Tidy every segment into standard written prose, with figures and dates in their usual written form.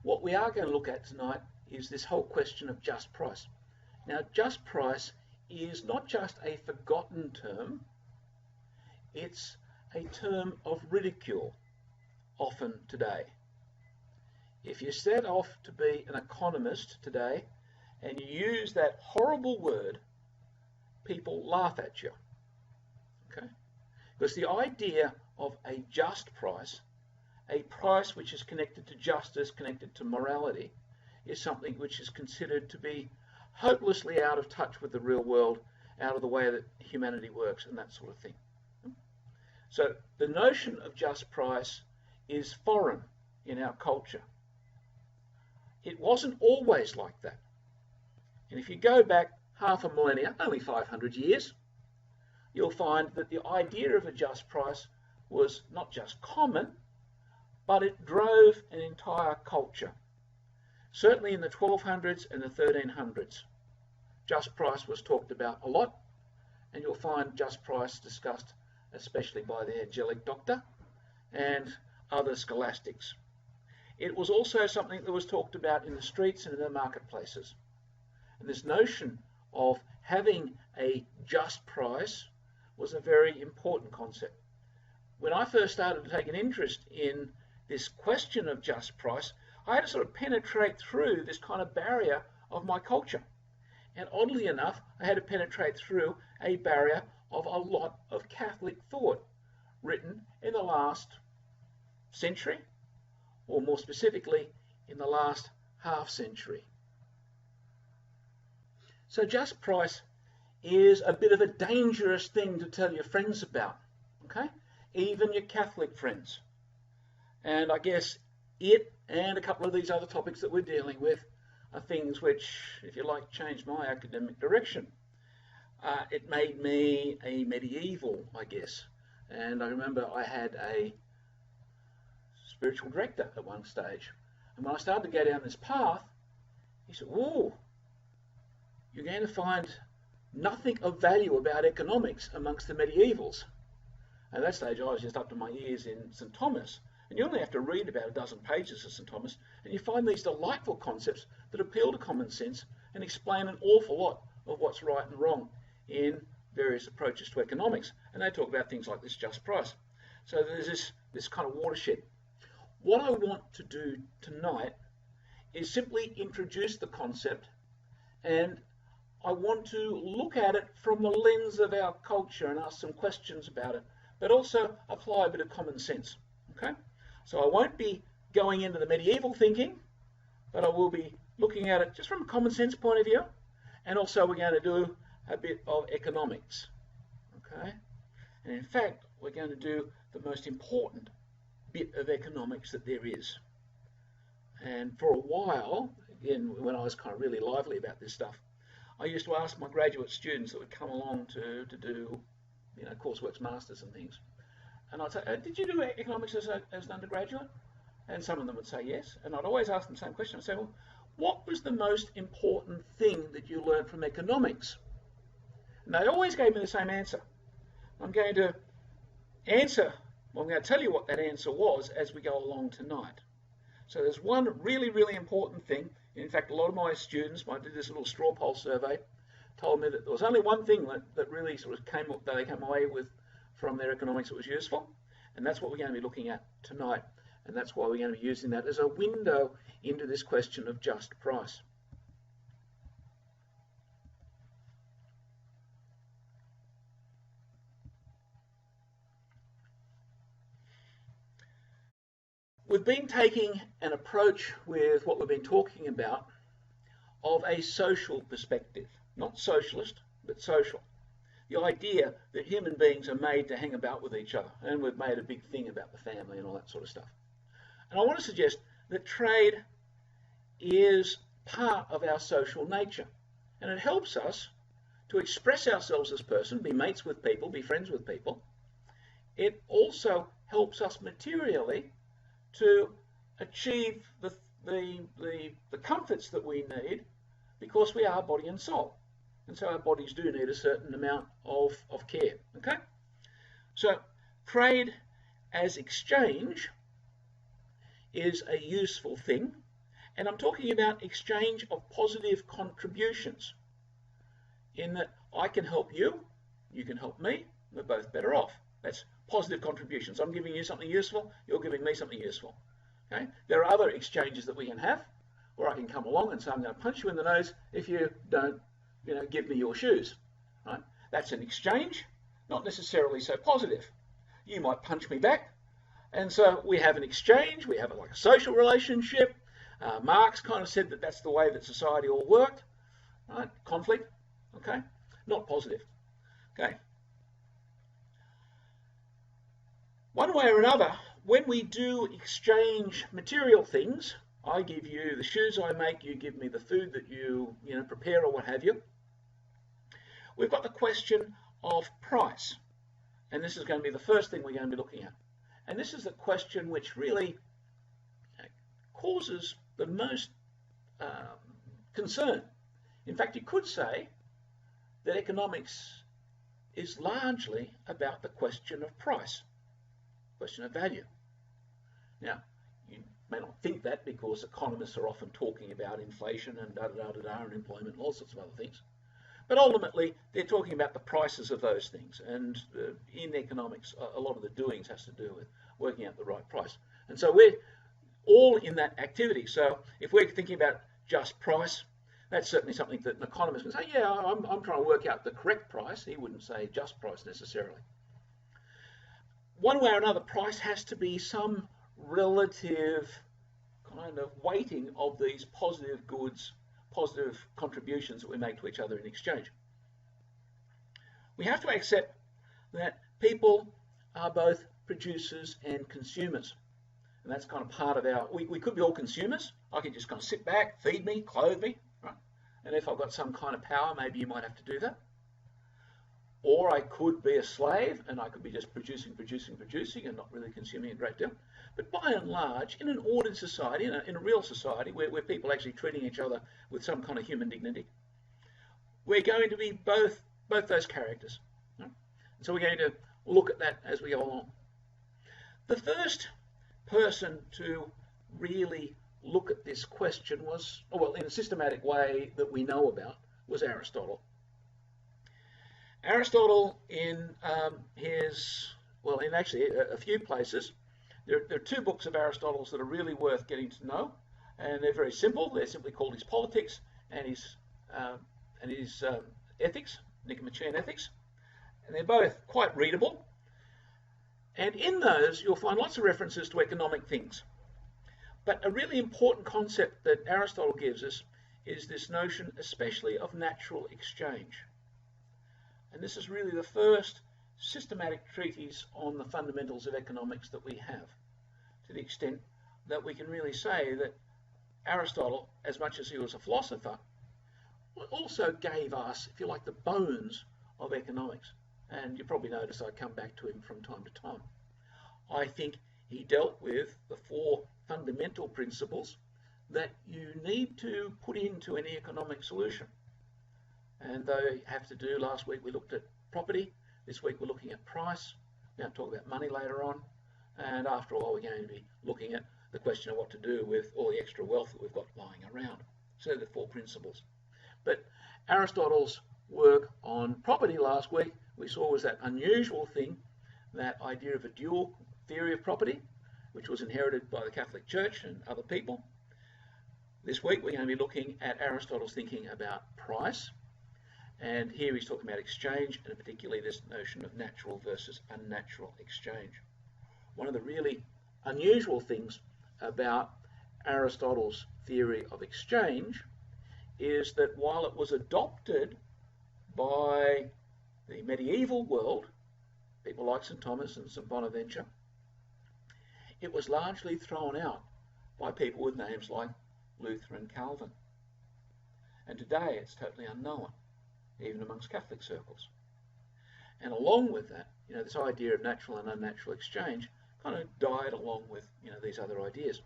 what we are going to look at tonight is this whole question of just price. Now, just price is not just a forgotten term, it's a term of ridicule often today. If you set off to be an economist today and you use that horrible word, people laugh at you. Okay? Because the idea of a just price, a price which is connected to justice, connected to morality, is something which is considered to be hopelessly out of touch with the real world, out of the way that humanity works and that sort of thing. So the notion of just price is foreign in our culture. It wasn't always like that. And if you go back half a millennia, only 500 years, you'll find that the idea of a just price was not just common, but it drove an entire culture. Certainly in the 1200s and the 1300s, just price was talked about a lot, and you'll find just price discussed especially by the angelic doctor and other scholastics. It was also something that was talked about in the streets and in the marketplaces. And this notion of having a just price was a very important concept. When I first started to take an interest in this question of just price, I had to sort of penetrate through this kind of barrier of my culture. And oddly enough, I had to penetrate through a barrier of a lot of Catholic thought written in the last century, or more specifically, in the last half century. So just price is a bit of a dangerous thing to tell your friends about, okay? Even your Catholic friends. And I guess it and a couple of these other topics that we're dealing with are things which, if you like, changed my academic direction. It made me a medieval, I guess. And I remember I had a spiritual director at one stage. And when I started to go down this path, he said, "Whoa, you're going to find nothing of value about economics amongst the medievals." At that stage, I was just up to my ears in St. Thomas. And you only have to read about a dozen pages of St. Thomas, and you find these delightful concepts that appeal to common sense and explain an awful lot of what's right and wrong in various approaches to economics. And they talk about things like this just price. So there's this kind of watershed. What I want to do tonight is simply introduce the concept, and I want to look at it from the lens of our culture and ask some questions about it, but also apply a bit of common sense. Okay? So I won't be going into the medieval thinking, but I will be looking at it just from a common sense point of view, and also we're going to do a bit of economics. Okay? And in fact, we're going to do the most important bit of economics that there is. And for a while, again, when I was kind of really lively about this stuff, I used to ask my graduate students that would come along to do, courseworks, masters and things. And I'd say, "Did you do economics as an undergraduate?" And some of them would say yes. And I'd always ask them the same question. I'd say, "Well, what was the most important thing that you learned from economics?" And they always gave me the same answer. I'm going to tell you what that answer was as we go along tonight. So there's one really, really important thing. In fact, a lot of my students, when I did this little straw poll survey, told me that there was only one thing that really sort of they came away with from their economics that was useful, and that's what we're going to be looking at tonight, and that's why we're going to be using that as a window into this question of just price. We've been taking an approach with what we've been talking about of a social perspective, not socialist, but social. The idea that human beings are made to hang about with each other, and we've made a big thing about the family and all that sort of stuff. And I want to suggest that trade is part of our social nature, and it helps us to express ourselves as person, be mates with people, be friends with people. It also helps us materially to achieve the comforts that we need, because we are body and soul. And so our bodies do need a certain amount of care, okay? So trade as exchange is a useful thing, And I'm talking about exchange of positive contributions, in that I can help you, you can help me, we're both better off. That's positive contributions. I'm giving you something useful, you're giving me something useful. Okay? There are other exchanges that we can have, or I can come along and say, I'm going to punch you in the nose if you don't, give me your shoes. Right? That's an exchange, not necessarily so positive. You might punch me back, and so we have an exchange, we have like a social relationship. Marx kind of said that that's the way that society all worked. Right? Conflict, okay? Not positive. Okay. One way or another, when we do exchange material things, I give you the shoes I make, you give me the food that you prepare or what have you. We've got the question of price. And this is going to be the first thing we're going to be looking at. And this is the question which really causes the most concern. In fact, you could say that economics is largely about the question of price, question of value. Now, you may not think that because economists are often talking about inflation and da-da-da-da-da and employment and all sorts of other things. But ultimately, they're talking about the prices of those things. And in economics, a lot of the doings has to do with working out the right price. And so we're all in that activity. So if we're thinking about just price, that's certainly something that an economist can say, yeah, I'm trying to work out the correct price. He wouldn't say just price necessarily. One way or another, price has to be some relative kind of weighting of these positive goods, positive contributions that we make to each other in exchange. We have to accept that people are both producers and consumers. And that's kind of part of our, we could be all consumers. I could just kind of sit back, feed me, clothe me, right? And if I've got some kind of power, maybe you might have to do that. Or I could be a slave and I could be just producing and not really consuming a great deal. But by and large, in an ordered society, in a real society where people are actually treating each other with some kind of human dignity, we're going to be both those characters. Right? So we're going to look at that as we go along. The first person to really look at this question was, well, in a systematic way that we know about, was Aristotle. Aristotle, in actually a few places, there are two books of Aristotle's that are really worth getting to know, and they're very simple. They're simply called his Politics and his Ethics, Nicomachean Ethics, and they're both quite readable. And in those, you'll find lots of references to economic things. But a really important concept that Aristotle gives us is this notion, especially of natural exchange. And this is really the first systematic treatise on the fundamentals of economics that we have, to the extent that we can really say that Aristotle, as much as he was a philosopher, also gave us, if you like, the bones of economics. And you probably notice I come back to him from time to time. I think he dealt with the four fundamental principles that you need to put into any economic solution. And they have to do, last week we looked at property, this week we're looking at price, we're going to talk about money later on, and after all we're going to be looking at the question of what to do with all the extra wealth that we've got lying around. So the four principles. But Aristotle's work on property last week we saw was that unusual thing, that idea of a dual theory of property, which was inherited by the Catholic Church and other people. This week we're going to be looking at Aristotle's thinking about price. And here he's talking about exchange, and particularly this notion of natural versus unnatural exchange. One of the really unusual things about Aristotle's theory of exchange is that while it was adopted by the medieval world, people like St. Thomas and St. Bonaventure, it was largely thrown out by people with names like Luther and Calvin. And today it's totally unknown, even amongst Catholic circles. And along with that, this idea of natural and unnatural exchange kind of died along with, these other ideas.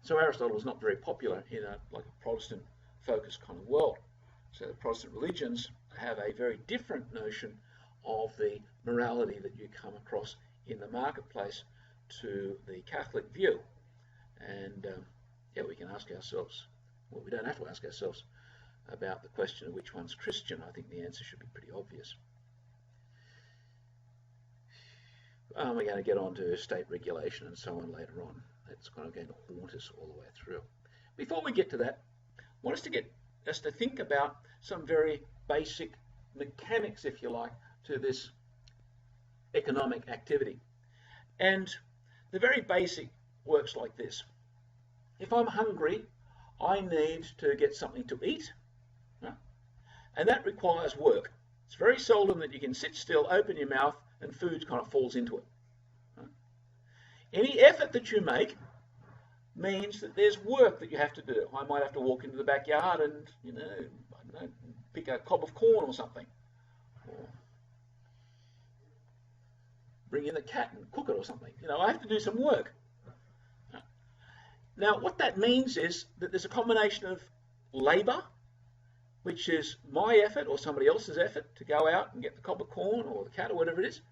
So Aristotle was not very popular in a Protestant-focused kind of world. So the Protestant religions have a very different notion of the morality that you come across in the marketplace to the Catholic view. And we can ask ourselves, Well, we don't have to ask ourselves about the question of which one's Christian. I think the answer should be pretty obvious. We're going to get on to state regulation and so on later on. That's kind of going to haunt us all the way through. Before we get to that, I want us to think about some very basic mechanics, if you like, to this economic activity. And the very basic works like this. If I'm hungry, I need to get something to eat, right? And that requires work. It's very seldom that you can sit still, open your mouth, and food kind of falls into it. Right? Any effort that you make means that there's work that you have to do. I might have to walk into the backyard and, I don't know, pick a cob of corn or something. Or bring in the cat and cook it or something. I have to do some work. Now, what that means is that there's a combination of labour, which is my effort or somebody else's effort to go out and get the cob of corn or the cat or whatever it is.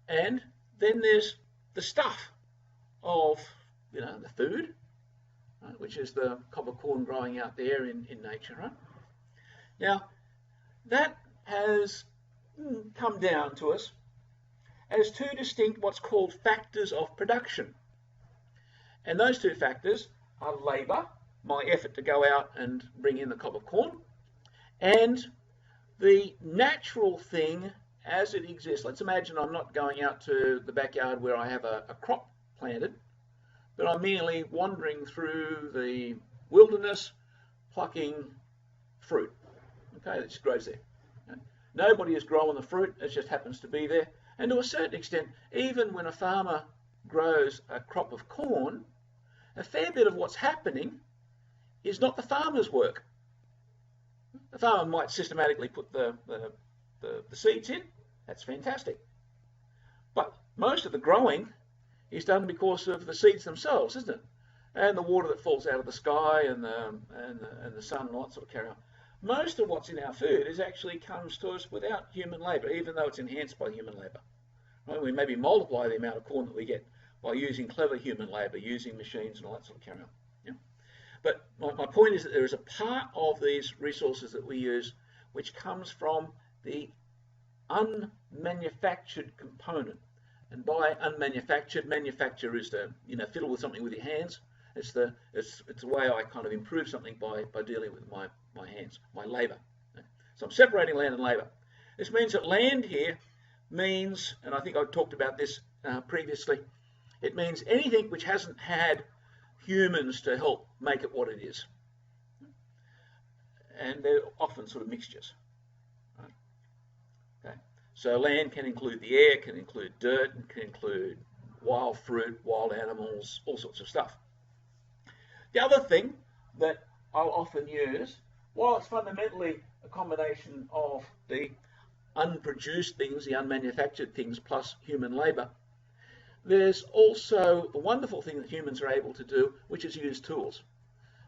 And then there's the stuff of, the food, right, which is the cob of corn growing out there in nature. Right? Now, that has come down to us as two distinct what's called factors of production. And those two factors are labour, my effort to go out and bring in the cob of corn, and the natural thing as it exists. Let's imagine I'm not going out to the backyard where I have a crop planted, but I'm merely wandering through the wilderness plucking fruit. Okay, that just grows there. Okay? Nobody is growing the fruit, it just happens to be there. And to a certain extent, even when a farmer grows a crop of corn, a fair bit of what's happening is not the farmer's work. The farmer might systematically put the seeds in. That's fantastic. But most of the growing is done because of the seeds themselves, isn't it? And the water that falls out of the sky and the sun and all that sort of carry on. Most of what's in our food actually comes to us without human labour, even though it's enhanced by human labour. Right? We maybe multiply the amount of corn that we get by using clever human labour, using machines and all that sort of carry on. Yeah? But my point is that there is a part of these resources that we use which comes from the unmanufactured component. And by unmanufactured, manufacture is to fiddle with something with your hands. It's the way I kind of improve something by dealing with my hands, my labour. Okay? So I'm separating land and labour. This means that land here means, and I think I've talked about this previously, it means anything which hasn't had humans to help make it what it is. And they're often sort of mixtures. Right? Okay. So land can include the air, can include dirt, can include wild fruit, wild animals, all sorts of stuff. The other thing that I'll often use, while it's fundamentally a combination of the unproduced things, the unmanufactured things, plus human labour, there's also the wonderful thing that humans are able to do, which is use tools.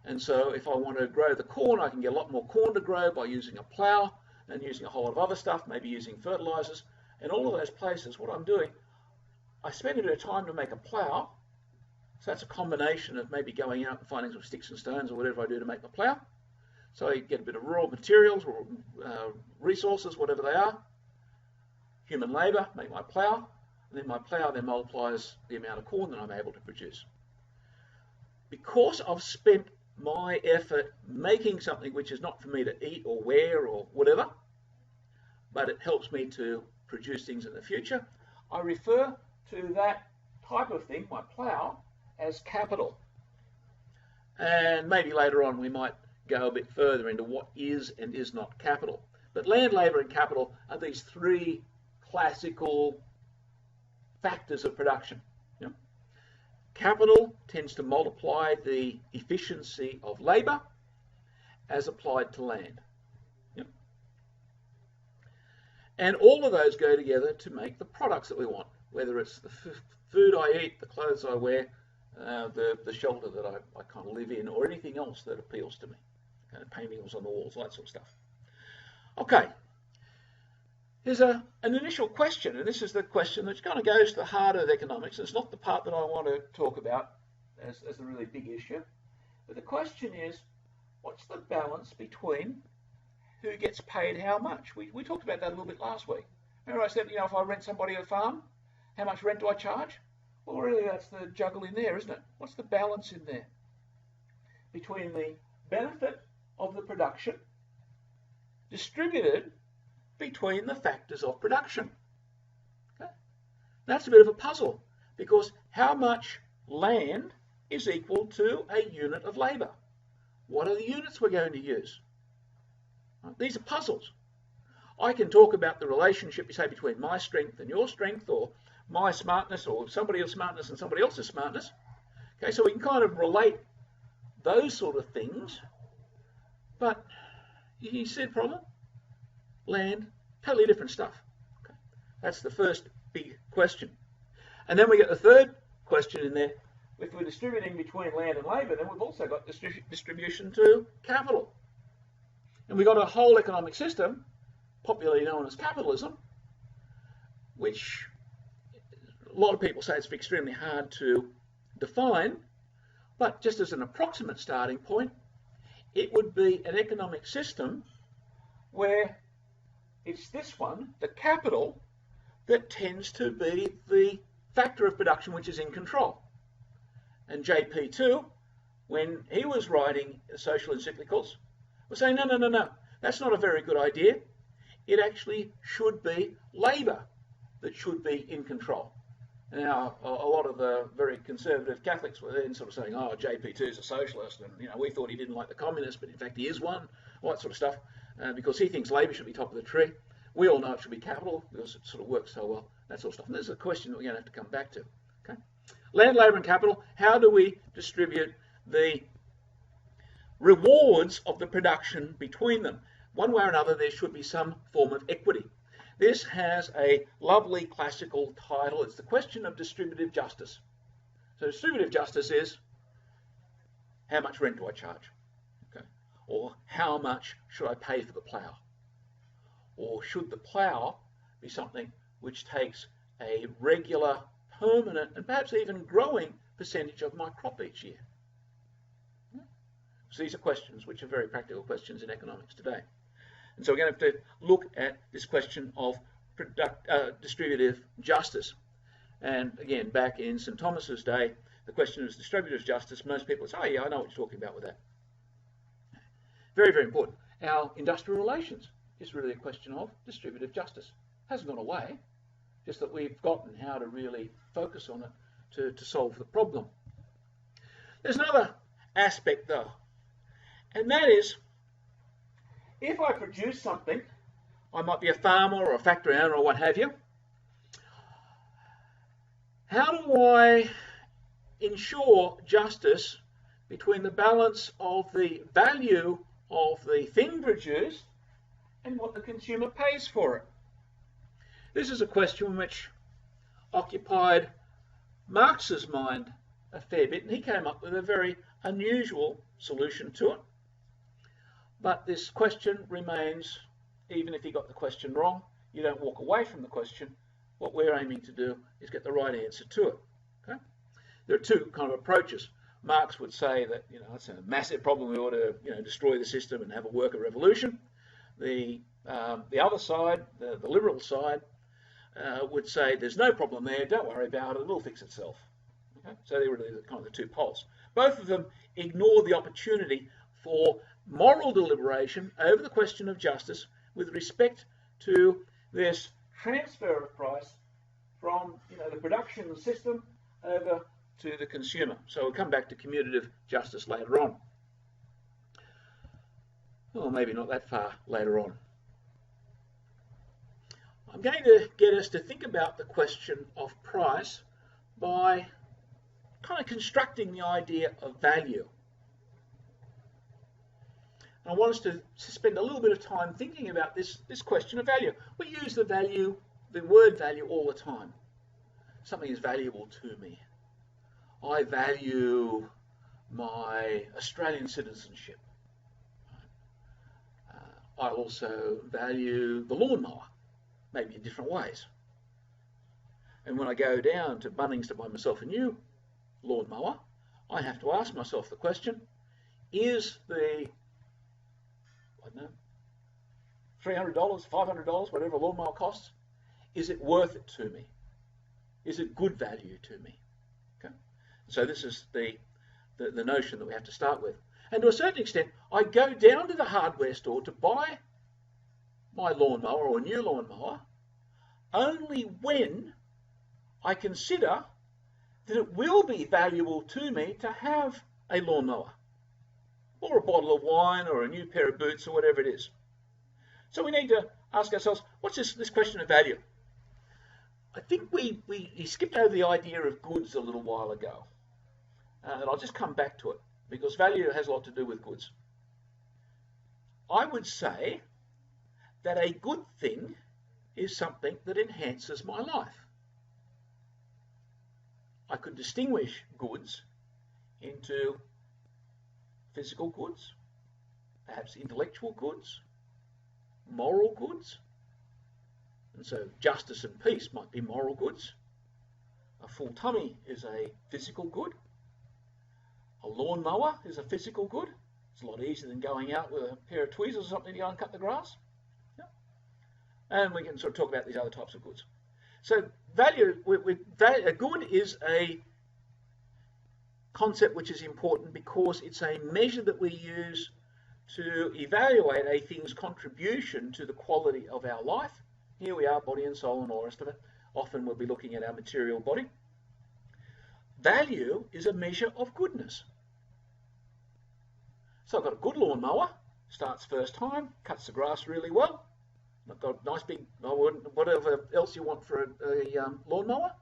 And so if I want to grow the corn, I can get a lot more corn to grow by using a plough and using a whole lot of other stuff, maybe using fertilisers. And all of those places, what I'm doing, I spend a bit of time to make a plough. So that's a combination of maybe going out and finding some sticks and stones or whatever I do to make my plough. So I get a bit of raw materials or resources, whatever they are. Human labour, make my plough. And then my plough then multiplies the amount of corn that I'm able to produce. Because I've spent my effort making something which is not for me to eat or wear or whatever, but it helps me to produce things in the future, I refer to that type of thing, my plough, as capital. And maybe later on we might go a bit further into what is and is not capital. But land, labour and capital are these three classical factors of production. You know? Capital tends to multiply the efficiency of labour as applied to land. You know? And all of those go together to make the products that we want, whether it's the food I eat, the clothes I wear, the shelter that I kind of live in, or anything else that appeals to me. Paintings on the walls, all that sort of stuff. Okay. Here's an initial question, and this is the question that kind of goes to the heart of economics. It's not the part that I want to talk about as the really big issue. But the question is, what's the balance between who gets paid how much? We talked about that a little bit last week. Remember I said, you know, if I rent somebody a farm, how much rent do I charge? Well, really, that's the juggle in there, isn't it? What's the balance in there between the benefit of the production distributed between the factors of production? Okay? That's a bit of a puzzle, because how much land is equal to a unit of labour? What are the units we're going to use? These are puzzles. I can talk about the relationship, you say, between my strength and your strength, or my smartness, or somebody else's smartness and somebody else's smartness. Okay, so we can kind of relate those sort of things. But you see the problem? Land, totally different stuff. Okay, that's the first big question. And then we get the third question in there. If we're distributing between land and labour, then we've also got distribution to capital. And we've got a whole economic system, popularly known as capitalism, which a lot of people say it's extremely hard to define, but just as an approximate starting point, it would be an economic system where it's this one, the capital, that tends to be the factor of production which is in control. And JP2, when he was writing Social Encyclicals, was saying, no, that's not a very good idea. It actually should be labour that should be in control. Now, a lot of the very conservative Catholics were then sort of saying, oh, JP2 is a socialist, and you know, we thought he didn't like the communists, but in fact he is one, all that sort of stuff, because he thinks labour should be top of the tree. We all know it should be capital, because it sort of works so well, that sort of stuff. And there's a question that we're going to have to come back to. Okay? Land, labour and capital, how do we distribute the rewards of the production between them? One way or another, there should be some form of equity. This has a lovely classical title. It's the question of distributive justice. So distributive justice is, how much rent do I charge? Okay. Or how much should I pay for the plough? Or should the plough be something which takes a regular, permanent, and perhaps even growing percentage of my crop each year? So these are questions which are very practical questions in economics today. And so we're going to have to look at this question of distributive justice. And again, back in St. Thomas's day, the question of distributive justice, most people say, oh yeah, I know what you're talking about with that. Very, very important. Our industrial relations is really a question of distributive justice. It hasn't gone away, just that we've forgotten how to really focus on it to solve the problem. There's another aspect though, and that is, if I produce something, I might be a farmer or a factory owner or what have you, how do I ensure justice between the balance of the value of the thing produced and what the consumer pays for it? This is a question which occupied Marx's mind a fair bit, and he came up with a very unusual solution to it. But this question remains, even if you got the question wrong, you don't walk away from the question. What we're aiming to do is get the right answer to it. Okay? There are two kind of approaches. Marx would say that, you know, it's a massive problem, we ought to, you know, destroy the system and have a worker revolution. The other side, the liberal side, would say there's no problem there, don't worry about it, it'll fix itself. Okay? So they're really kind of the two poles. Both of them ignore the opportunity for moral deliberation over the question of justice with respect to this transfer of price from, you know, the production system over to the consumer. So we'll come back to commutative justice later on. Or maybe not that far later on. I'm going to get us to think about the question of price by kind of constructing the idea of value. I want us to spend a little bit of time thinking about this question of value. We use the word value all the time. Something is valuable to me. I value my Australian citizenship. I also value the lawnmower, maybe in different ways. And when I go down to Bunnings to buy myself a new lawnmower, I have to ask myself the question, is the I don't know, $300, $500, whatever a lawnmower costs, is it worth it to me? Is it good value to me? Okay. So this is the notion that we have to start with. And to a certain extent, I go down to the hardware store to buy my lawnmower or a new lawnmower only when I consider that it will be valuable to me to have a lawnmower or a bottle of wine or a new pair of boots or whatever it is. So we need to ask ourselves, what's this question of value? I think we skipped over the idea of goods a little while ago. And I'll just come back to it because value has a lot to do with goods. I would say that a good thing is something that enhances my life. I could distinguish goods into physical goods, perhaps intellectual goods, moral goods. And so justice and peace might be moral goods. A full tummy is a physical good. A lawnmower is a physical good. It's a lot easier than going out with a pair of tweezers or something to go and cut the grass. Yeah. And we can sort of talk about these other types of goods. So a good is a concept which is important because it's a measure that we use to evaluate a thing's contribution to the quality of our life. Here we are, body and soul and all the rest of it. Often we'll be looking at our material body. Value is a measure of goodness. So I've got a good lawnmower, starts first time, cuts the grass really well. I've got a nice big, whatever else you want for a lawnmower,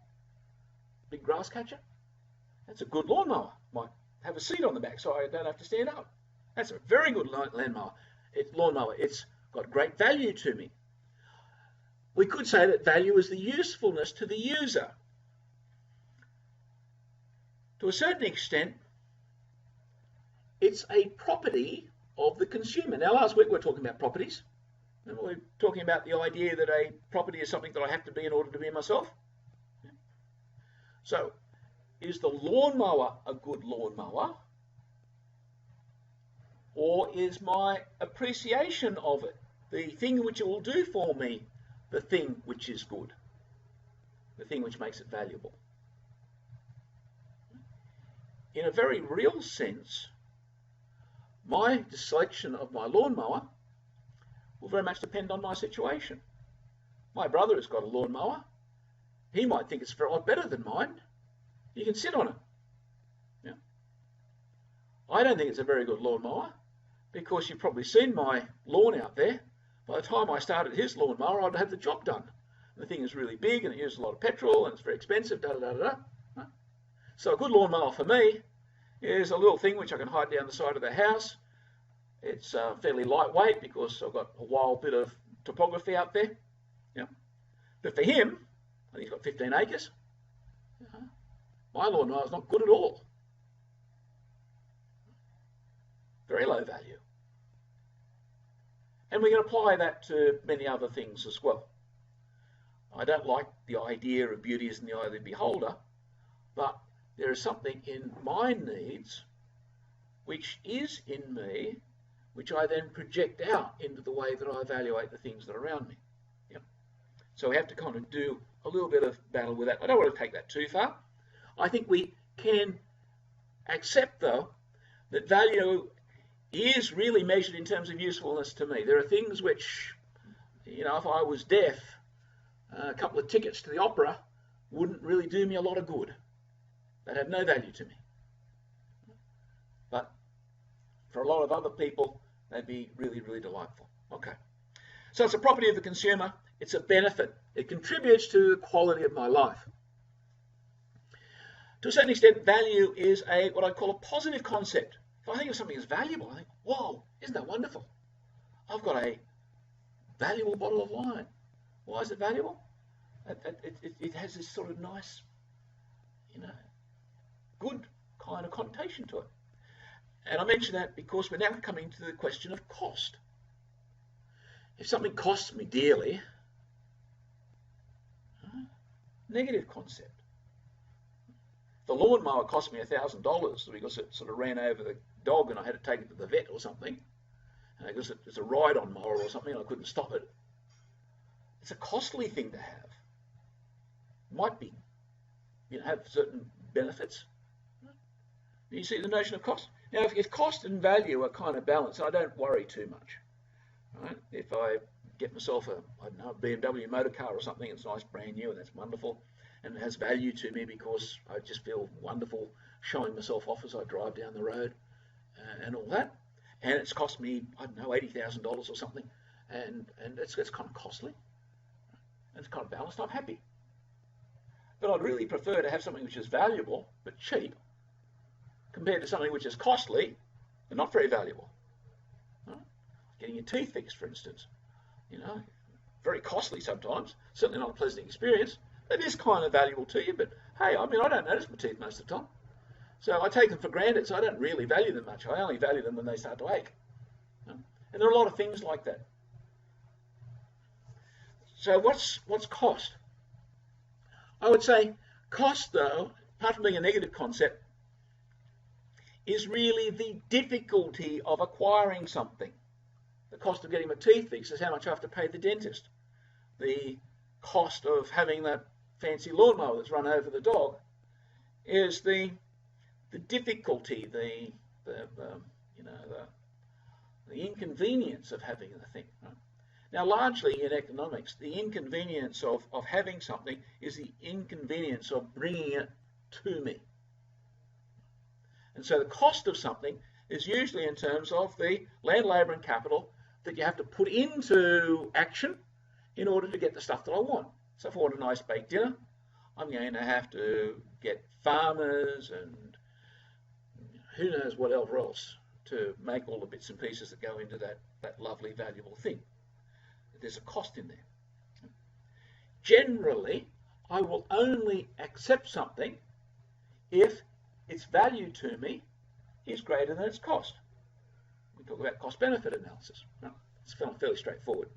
big grass catcher. That's a good lawnmower. Might have a seat on the back so I don't have to stand up. That's a very good lawnmower. It's got great value to me. We could say that value is the usefulness to the user. To a certain extent, it's a property of the consumer. Now, last week we were talking about properties. And we're talking about the idea that a property is something that I have to be in order to be myself. So, is the lawnmower a good lawnmower? Or is my appreciation of it, the thing which it will do for me, the thing which is good? The thing which makes it valuable? In a very real sense, my selection of my lawnmower will very much depend on my situation. My brother has got a lawnmower. He might think it's a lot better than mine. You can sit on it. Yeah. I don't think it's a very good lawnmower because you've probably seen my lawn out there. By the time I started his lawnmower, I'd had the job done. The thing is really big and it uses a lot of petrol and it's very expensive, Right? So a good lawnmower for me is a little thing which I can hide down the side of the house. It's fairly lightweight because I've got a wild bit of topography out there. Yeah. But for him, I think he's got 15 acres. My lawnmower is not good at all. Very low value. And we can apply that to many other things as well. I don't like the idea of beauty is in the eye of the beholder, but there is something in my needs which is in me, which I then project out into the way that I evaluate the things that are around me. Yeah. So we have to kind of do a little bit of battle with that. I don't want to take that too far. I think we can accept, though, that value is really measured in terms of usefulness to me. There are things which, if I was deaf, a couple of tickets to the opera wouldn't really do me a lot of good. They'd have no value to me. But for a lot of other people, they'd be really, really delightful. Okay. So it's a property of the consumer. It's a benefit. It contributes to the quality of my life. To a certain extent, value is what I call a positive concept. If I think of something as valuable, I think, whoa, isn't that wonderful? I've got a valuable bottle of wine. Why is it valuable? It has this sort of nice, good kind of connotation to it. And I mention that because we're now coming to the question of cost. If something costs me dearly, negative concept. The lawnmower cost me $1,000 because it sort of ran over the dog and I had to take it to the vet or something. because it's a ride-on mower or something, and I couldn't stop it. It's a costly thing to have. Might be, have certain benefits. You see the notion of cost? Now, if cost and value are kind of balanced, I don't worry too much. Right? If I get myself a BMW motor car or something, it's nice, brand new, and that's wonderful, and it has value to me because I just feel wonderful showing myself off as I drive down the road and all that. And it's cost me, I don't know, $80,000 or something, and it's kind of costly. And it's kind of balanced. I'm happy. But I'd really prefer to have something which is valuable but cheap compared to something which is costly and not very valuable. Right? Getting your teeth fixed, for instance. Very costly sometimes. Certainly not a pleasant experience. It is kind of valuable to you, but hey, I don't notice my teeth most of the time. So I take them for granted, so I don't really value them much. I only value them when they start to ache. And there are a lot of things like that. So what's cost? I would say cost, though, apart from being a negative concept, is really the difficulty of acquiring something. The cost of getting my teeth fixed is how much I have to pay the dentist. The cost of having that fancy lawnmower that's run over the dog is the difficulty, the inconvenience of having the thing. Right? Now, largely in economics, the inconvenience of having something is the inconvenience of bringing it to me. And so the cost of something is usually in terms of the land, labour and capital that you have to put into action in order to get the stuff that I want. So if I want a nice baked dinner, I'm going to have to get farmers and who knows what else to make all the bits and pieces that go into that lovely, valuable thing. There's a cost in there. Generally, I will only accept something if its value to me is greater than its cost. We talk about cost-benefit analysis. Right? It's fairly straightforward.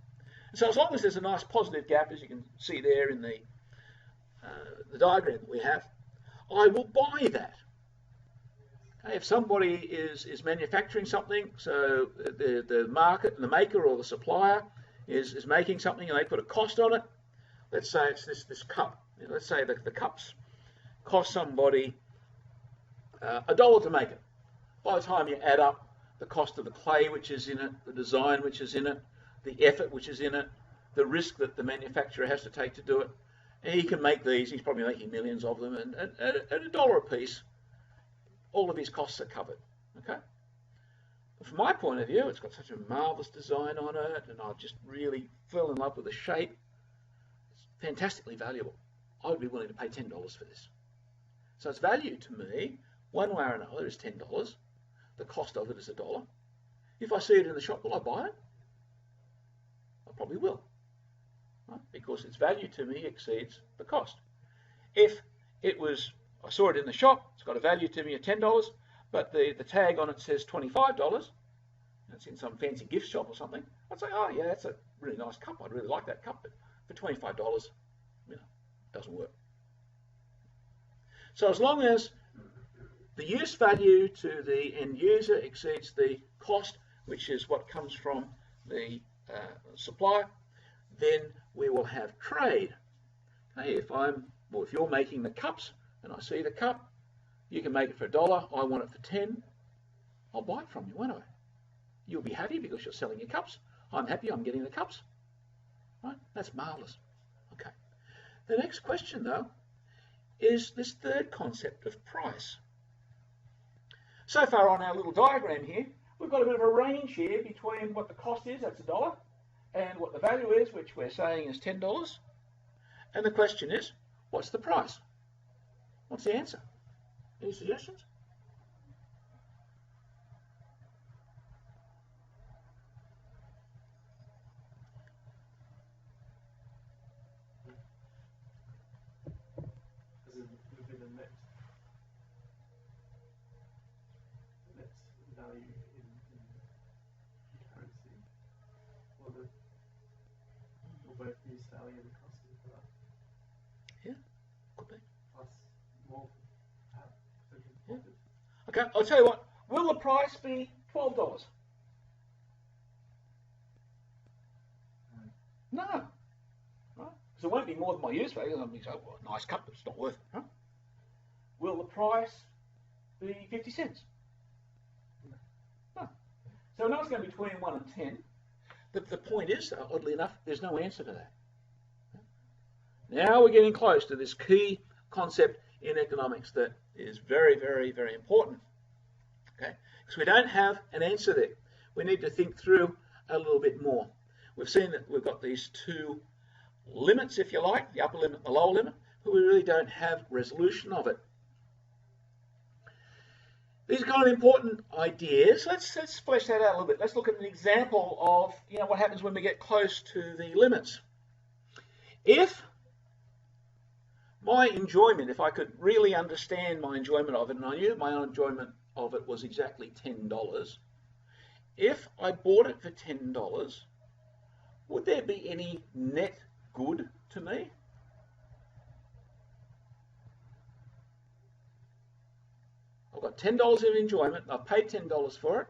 And so as long as there's a nice positive gap, as you can see there in the diagram that we have, I will buy that. Okay, if somebody is manufacturing something, so the market, the maker or the supplier is making something and they put a cost on it, let's say it's this cup. Let's say the cups cost somebody $1 to make it. By the time you add up the cost of the clay which is in it, the design which is in it, the effort which is in it, the risk that the manufacturer has to take to do it, and he can make these, he's probably making millions of them, and at $1 a piece, all of his costs are covered. Okay? But from my point of view, it's got such a marvellous design on it, and I just really fell in love with the shape. It's fantastically valuable. I would be willing to pay $10 for this. So its value to me, one way or another, is $10. The cost of it is $1. If I see it in the shop, will I buy it? I probably will, right? Because its value to me exceeds the cost. If I saw it in the shop, it's got a value to me of $10, but the tag on it says $25, and it's in some fancy gift shop or something, I'd say, oh yeah, that's a really nice cup. I'd really like that cup, but for $25, it doesn't work. So as long as the use value to the end user exceeds the cost, which is what comes from the supplier, then we will have trade. Okay, if you're making the cups and I see the cup, you can make it for $1, I want it for 10, I'll buy it from you, won't I? You'll be happy because you're selling your cups. I'm happy I'm getting the cups. Right? That's marvellous. Okay. The next question, though, is this third concept of price. So far on our little diagram here, we've got a bit of a range here between what the cost is, that's $1, and what the value is, which we're saying is $10. And the question is, what's the price? What's the answer? Any suggestions? Within the net value in currency, or both the salary and the cost of the product. Yeah, could be. Plus more potential profit. Okay, I'll tell you what, will the price be $12? No. Right? Because it won't be more than my use value. I'll be so, well, nice cup, but it's not worth it. Right? Will the price be 50 cents? No. So now it's going to be between 1 and 10. The point is, oddly enough, there's no answer to that. Now we're getting close to this key concept in economics that is very, very, very important. Okay? Because we don't have an answer there. We need to think through a little bit more. We've seen that we've got these two limits, if you like, the upper limit and the lower limit, but we really don't have resolution of it. These are kind of important ideas. Let's flesh that out a little bit. Let's look at an example of what happens when we get close to the limits. If my enjoyment, if I could really understand my enjoyment of it, and I knew that my enjoyment of it was exactly $10, if I bought it for $10, would there be any net good to me? I've got $10 of enjoyment, I've paid $10 for it.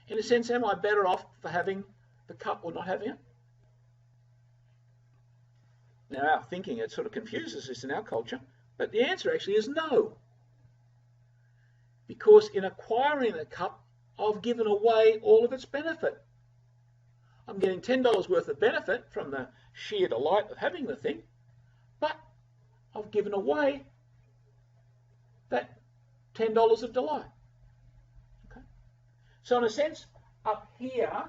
In a sense, am I better off for having the cup or not having it? Now, our thinking, it sort of confuses us in our culture, but the answer actually is no. Because in acquiring the cup, I've given away all of its benefit. I'm getting $10 worth of benefit from the sheer delight of having the thing, but I've given away that $10 of delight. Okay? So in a sense, up here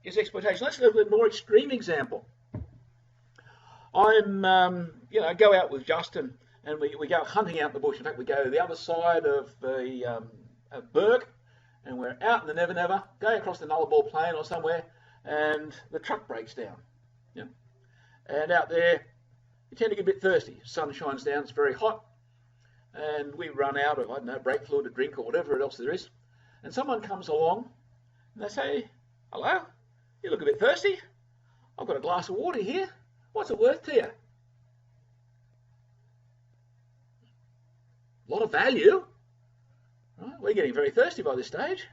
is exploitation. Let's look at a more extreme example. I'm, go out with Justin and we go hunting out in the bush. In fact, we go to the other side of the Berg and we're out in the Never Never, going across the Nullarbor Plain or somewhere, and the truck breaks down. Yeah. And out there, you tend to get a bit thirsty. Sun shines down, it's very hot, and we run out of, I don't know, brake fluid to drink or whatever else there is. And someone comes along and they say, hello, you look a bit thirsty. I've got a glass of water here. What's it worth to you? A lot of value. Right? We're getting very thirsty by this stage.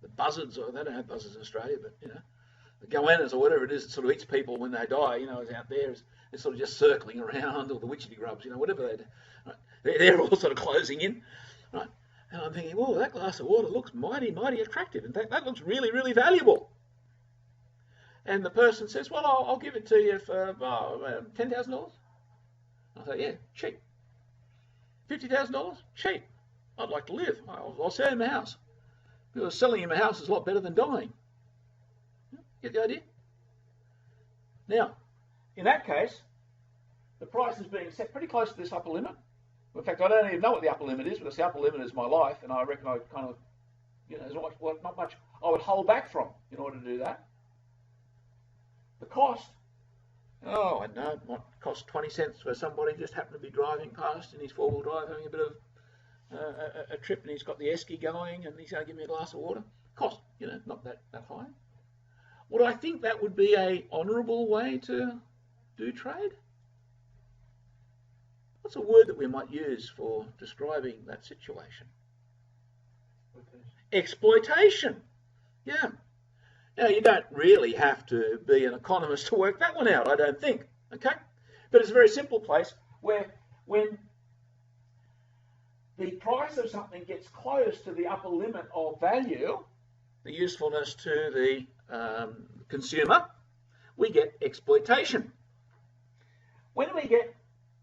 The buzzards, or they don't have buzzards in Australia, but the goannas or whatever it is that sort of eats people when they die, is out there. It's sort of just circling around, or the witchetty grubs, whatever they do. Right? They're all sort of closing in. Right? And I'm thinking, whoa, that glass of water looks mighty, mighty attractive. In fact, that looks really, really valuable. And the person says, well, I'll give it to you for $10,000. I say, yeah, cheap. $50,000? Cheap. I'd like to live. I'll sell him a house. Because selling him a house is a lot better than dying. Get the idea? Now, in that case, the price is being set pretty close to this upper limit. In fact, I don't even know what the upper limit is, because the upper limit is my life, and I reckon I kind of, there's not much I would hold back from in order to do that. The cost, I don't know, it might cost 20 cents for somebody just happened to be driving past in his four-wheel drive, having a bit of a trip, and he's got the esky going, and he's going to give me a glass of water. Cost, not that high. Would I think that would be a honourable way to do trade? What's a word that we might use for describing that situation? Exploitation. Yeah. Now, you don't really have to be an economist to work that one out, I don't think. Okay? But it's a very simple place where when the price of something gets close to the upper limit of value, the usefulness to the consumer, we get exploitation. When we get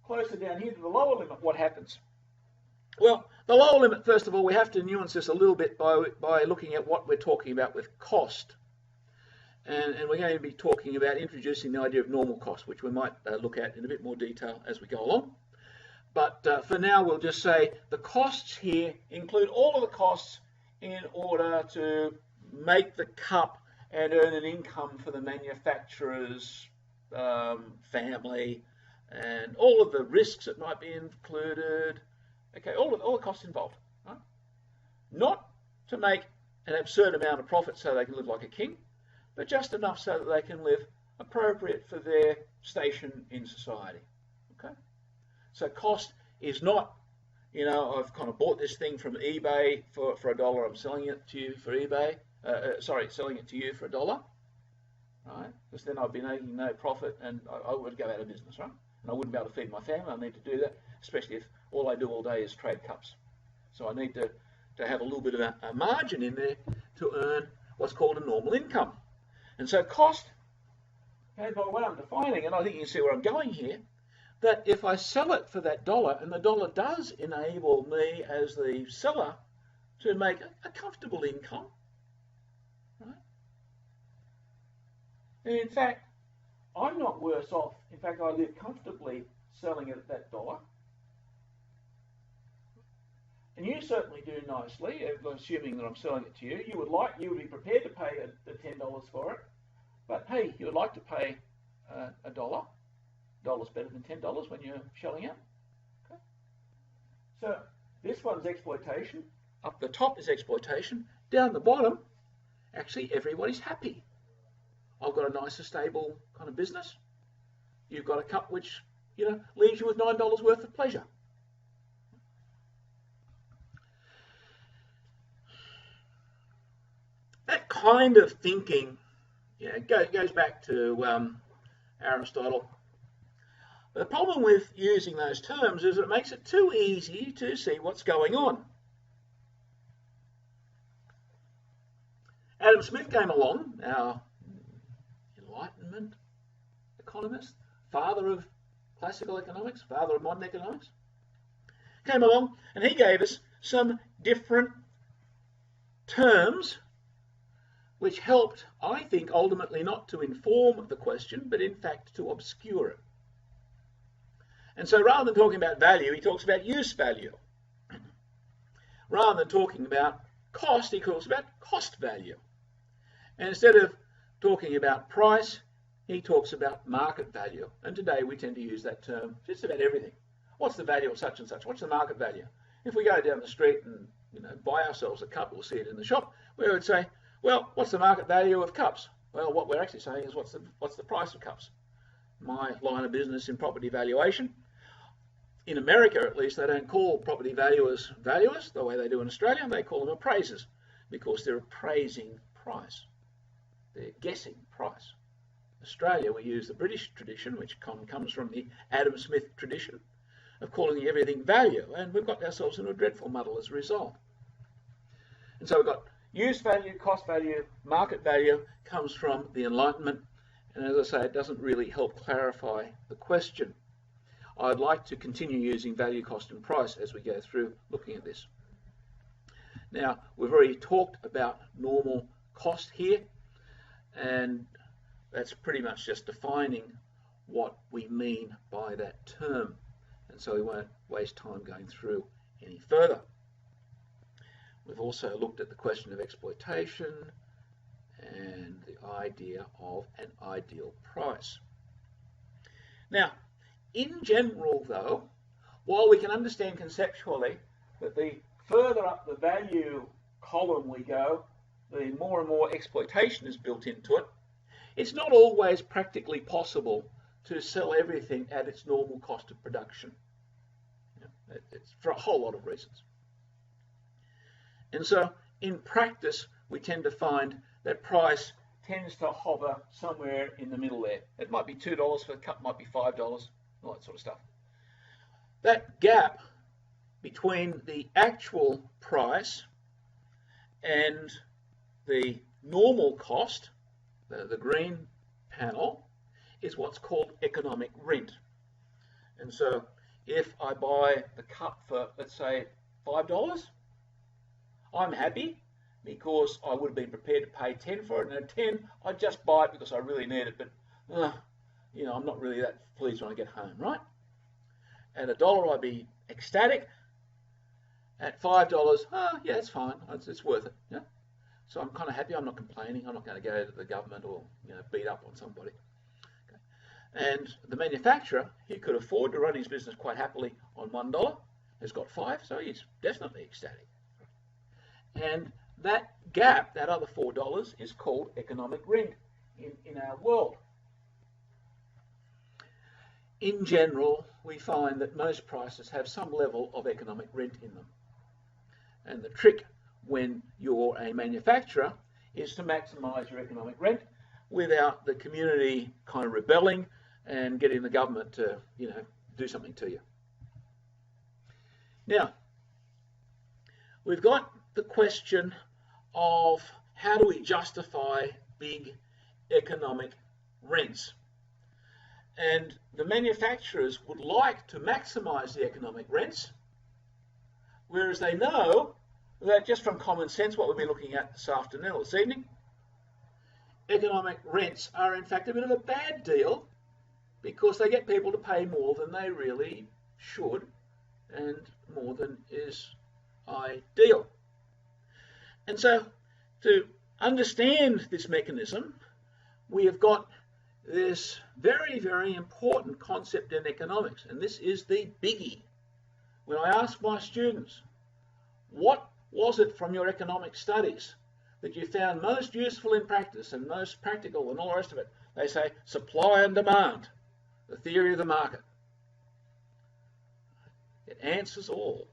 closer down here to the lower limit, what happens? Well, the lower limit, first of all, we have to nuance this a little bit by looking at what we're talking about with cost. And we're going to be talking about introducing the idea of normal cost, which we might look at in a bit more detail as we go along. But for now, we'll just say the costs here include all of the costs in order to make the cup and earn an income for the manufacturer's family, and all of the risks that might be included. Okay, all the costs involved. Right? Not to make an absurd amount of profit so they can live like a king, but just enough so that they can live appropriate for their station in society. Okay, so cost is not, I've kind of bought this thing from eBay for $1. I'm selling it to you for eBay. Selling it to you for $1. right? Because then I'd be making no profit and I would go out of business, right? And I wouldn't be able to feed my family. I need to do that, especially if all I do all day is trade cups. So I need to have a little bit of a margin in there to earn what's called a normal income. And so cost, okay, by the way I'm defining, and I think you can see where I'm going here, that if I sell it for that dollar, and the dollar does enable me as the seller to make a comfortable income, right? And in fact, I'm not worse off. In fact, I live comfortably selling it at that dollar. And you certainly do nicely, assuming that I'm selling it to you. You would be prepared to pay the $10 for it, but hey, you would like to pay a dollar. $1's better than $10 when you're shelling out. Okay. So this one's exploitation. Up the top is exploitation. Down the bottom, actually everybody's happy. I've got a nice, stable kind of business. You've got a cup which, leaves you with $9 worth of pleasure. That kind of thinking, goes back to Aristotle. The problem with using those terms is it makes it too easy to see what's going on. Adam Smith came along, our Enlightenment economist, father of classical economics, father of modern economics, came along and he gave us some different terms which helped, I think, ultimately not to inform the question, but in fact to obscure it. And so rather than talking about value, he talks about use value. Rather than talking about cost, he talks about cost value. And instead of talking about price, he talks about market value. And today we tend to use that term just about everything. What's the value of such and such? What's the market value? If we go down the street and buy ourselves a cup, we'll see it in the shop, we would say, well, what's the market value of cups? Well, what we're actually saying is what's the price of cups? My line of business in property valuation. In America, at least, they don't call property valuers valuers the way they do in Australia. They call them appraisers because they're appraising price. They're guessing price. Australia, we use the British tradition, which comes from the Adam Smith tradition, of calling everything value, and we've got ourselves in a dreadful muddle as a result. And so we've got use value, cost value, market value comes from the Enlightenment, and as I say, it doesn't really help clarify the question. I'd like to continue using value, cost and price as we go through looking at this. Now, we've already talked about normal cost here, and that's pretty much just defining what we mean by that term. And so we won't waste time going through any further. We've also looked at the question of exploitation and the idea of an ideal price. Now, in general, though, while we can understand conceptually that the further up the value column we go, the more and more exploitation is built into it, it's not always practically possible to sell everything at its normal cost of production. It's for a whole lot of reasons. And so, in practice, we tend to find that price tends to hover somewhere in the middle there. It might be $2 for a cup, might be $5, all that sort of stuff. That gap between the actual price and the normal cost, the green panel, is what's called economic rent. And so if I buy the cup for, let's say, $5, I'm happy because I would have been prepared to pay 10 for it, and at 10 I'd just buy it because I really need it, but I'm not really that pleased when I get home, right? At $1 I'd be ecstatic. At $5, yeah, it's fine, it's worth it. Yeah? So I'm kind of happy, I'm not complaining, I'm not going to go to the government or beat up on somebody. Okay. And the manufacturer, he could afford to run his business quite happily on $1, has got 5, so he's definitely ecstatic. And that gap, that other $4, is called economic rent in our world. In general, we find that most prices have some level of economic rent in them. And the trick when you're a manufacturer is to maximize your economic rent without the community kind of rebelling and getting the government to, do something to you. Now, we've got the question of how do we justify big economic rents? And the manufacturers would like to maximize the economic rents, whereas they know that just from common sense, what we'll be looking at this afternoon or this evening, economic rents are in fact a bit of a bad deal because they get people to pay more than they really should and more than is ideal. And so to understand this mechanism, we have got this very, very important concept in economics, and this is the biggie. When I ask my students, what was it from your economic studies that you found most useful in practice and most practical and all the rest of it? They say supply and demand, the theory of the market. It answers all.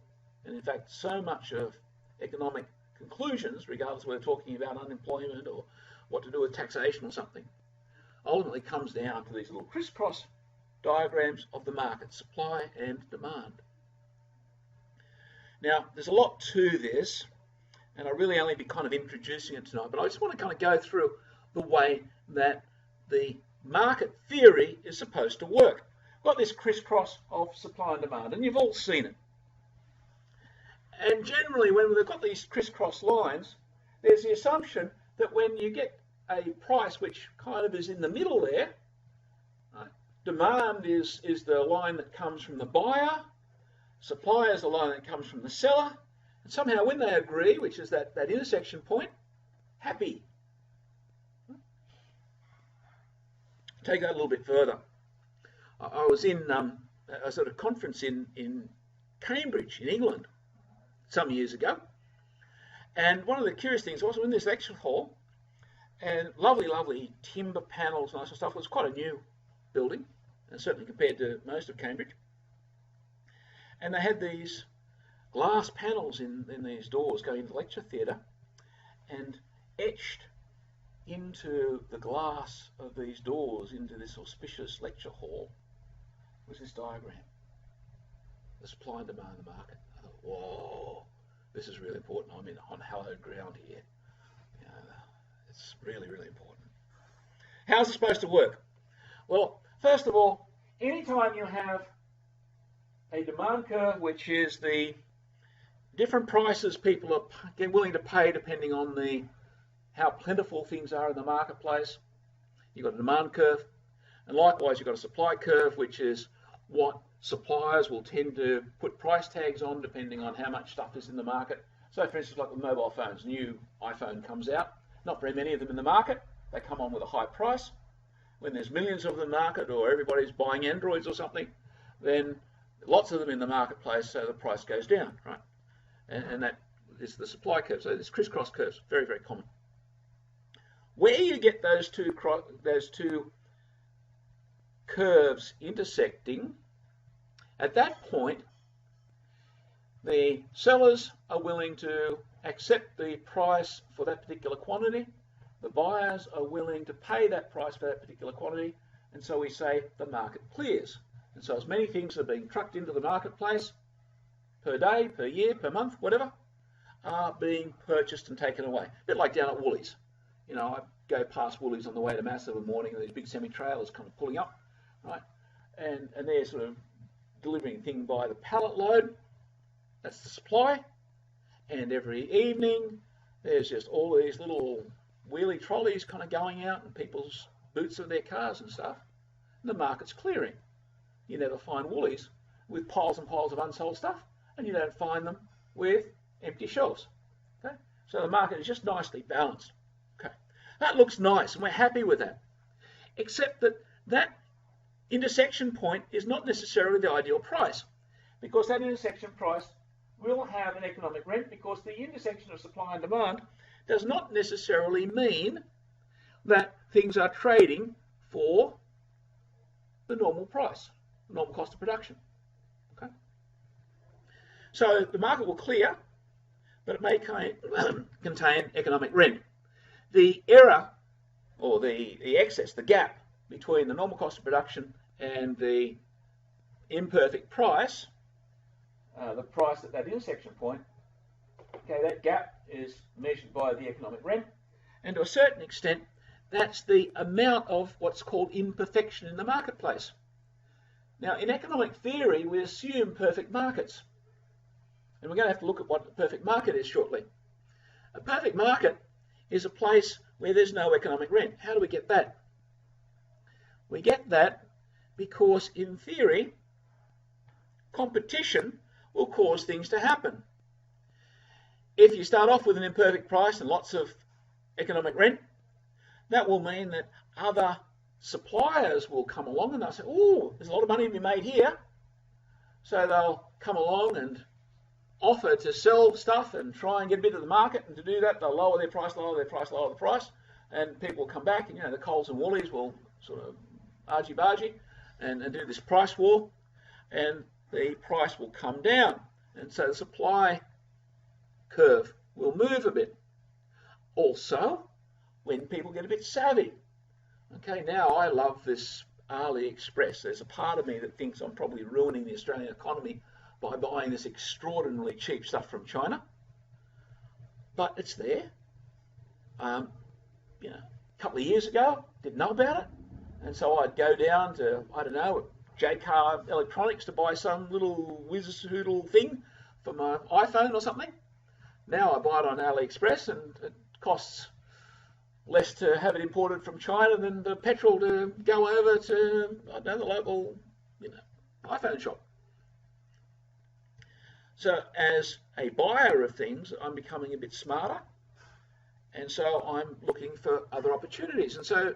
And in fact, so much of economic conclusions, regardless of whether we're talking about unemployment or what to do with taxation or something, ultimately comes down to these little crisscross diagrams of the market, supply and demand. Now, there's a lot to this, and I'll really only be kind of introducing it tonight, but I just want to kind of go through the way that the market theory is supposed to work. We've got this crisscross of supply and demand, and you've all seen it. And generally, when we've got these crisscross lines, there's the assumption that when you get a price which kind of is in the middle there, right, demand is the line that comes from the buyer, supply is the line that comes from the seller, and somehow when they agree, which is that intersection point, happy. Take that a little bit further. I was in a sort of conference in Cambridge, in England, some years ago, and one of the curious things was in this lecture hall, and lovely timber panels and all that stuff. It was quite a new building, and certainly compared to most of Cambridge. And they had these glass panels in these doors going into the lecture theatre, and etched into the glass of these doors into this auspicious lecture hall was this diagram, the supply and demand of the market. I thought, whoa, this is really important. I'm on hallowed ground here. It's really, really important. How's it supposed to work? Well, first of all, anytime you have a demand curve, which is the different prices people are willing to pay depending on how plentiful things are in the marketplace, you've got a demand curve. And likewise, you've got a supply curve, which is what suppliers will tend to put price tags on depending on how much stuff is in the market. So for instance, like with mobile phones, new iPhone comes out, not very many of them in the market, they come on with a high price. When there's millions of them in the market or everybody's buying Androids or something, then lots of them in the marketplace, so the price goes down, right? And that is the supply curve. So this crisscross curves, very, very common. Where you get those two curves intersecting, at that point, the sellers are willing to accept the price for that particular quantity. The buyers are willing to pay that price for that particular quantity. And so we say the market clears. And so as many things are being trucked into the marketplace per day, per year, per month, whatever, are being purchased and taken away. A bit like down at Woolies. I go past Woolies on the way to Mass in the morning, and these big semi-trailers kind of pulling up, right? And they're sort of delivering thing by the pallet load. That's the supply. And every evening, there's just all these little wheelie trolleys kind of going out in people's boots of their cars and stuff. And the market's clearing. You never find Woolies with piles and piles of unsold stuff, and you don't find them with empty shelves. Okay? So the market is just nicely balanced. Okay, that looks nice, and we're happy with that. Except that intersection point is not necessarily the ideal price, because that intersection price will have an economic rent, because the intersection of supply and demand does not necessarily mean that things are trading for the normal price, the normal cost of production. Okay? So the market will clear, but it may contain economic rent. The error or the excess, the gap between the normal cost of production and the imperfect price, the price at that intersection point, okay, that gap is measured by the economic rent, and to a certain extent, that's the amount of what's called imperfection in the marketplace. Now, in economic theory, we assume perfect markets, and we're going to have to look at what a perfect market is shortly. A perfect market is a place where there's no economic rent. How do we get that? We get that because, in theory, competition will cause things to happen. If you start off with an imperfect price and lots of economic rent, that will mean that other suppliers will come along and they'll say, oh, there's a lot of money to be made here. So they'll come along and offer to sell stuff and try and get a bit of the market, and to do that they'll lower their price, lower their price, lower the price, and people will come back, and the Coles and Woolies will sort of argy-bargy and do this price war, and the price will come down, and so the supply curve will move a bit. Also, when people get a bit savvy, okay, now I love this AliExpress. There's a part of me that thinks I'm probably ruining the Australian economy by buying this extraordinarily cheap stuff from China, but it's there. A couple of years ago, didn't know about it, and so I'd go down to, I don't know, JCar Electronics to buy some little whiz-hoodle thing for my iPhone or something. Now I buy it on AliExpress, and it costs less to have it imported from China than the petrol to go over to, I don't know, the local, iPhone shop. So as a buyer of things, I'm becoming a bit smarter, and so I'm looking for other opportunities, and so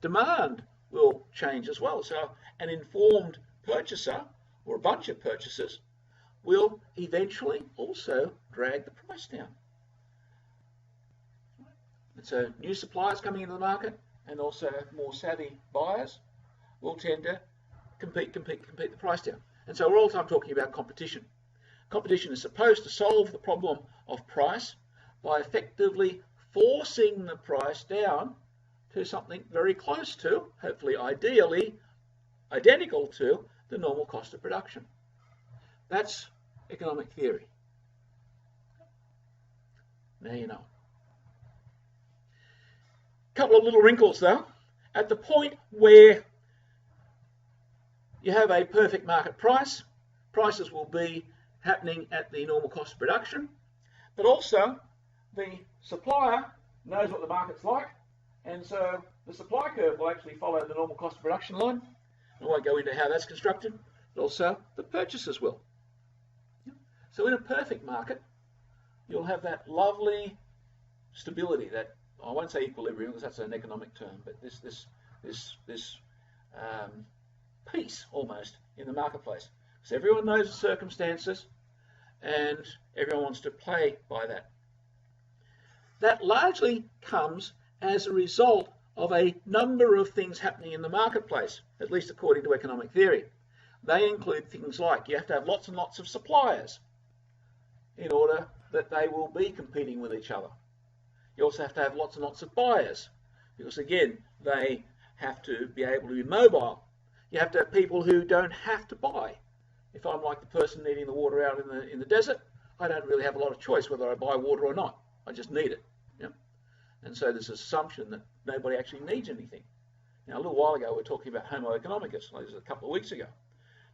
demand will change as well. So an informed purchaser, or a bunch of purchasers, will eventually also drag the price down. And so new suppliers coming into the market, and also more savvy buyers, will tend to compete the price down. And so we're all the time talking about competition. Competition is supposed to solve the problem of price by effectively forcing the price down to something very close to, hopefully ideally identical to, the normal cost of production. That's economic theory. Now you know. A couple of little wrinkles though. At the point where you have a perfect market price, prices will be happening at the normal cost of production, but also the supplier knows what the market's like, and so the supply curve will actually follow the normal cost of production line. I won't go into how that's constructed, but also the purchasers will. So in a perfect market, you'll have that lovely stability, that, I won't say equilibrium because that's an economic term, but this peace almost in the marketplace. So everyone knows the circumstances, and everyone wants to play by that. That largely comes as a result of a number of things happening in the marketplace, at least according to economic theory. They include things like you have to have lots and lots of suppliers in order that they will be competing with each other. You also have to have lots and lots of buyers, because again, they have to be able to be mobile. You have to have people who don't have to buy. If I'm like the person needing the water out in the desert, I don't really have a lot of choice whether I buy water or not. I just need it. And so there's this assumption that nobody actually needs anything. Now, a little while ago, we were talking about Homo economicus. This was a couple of weeks ago.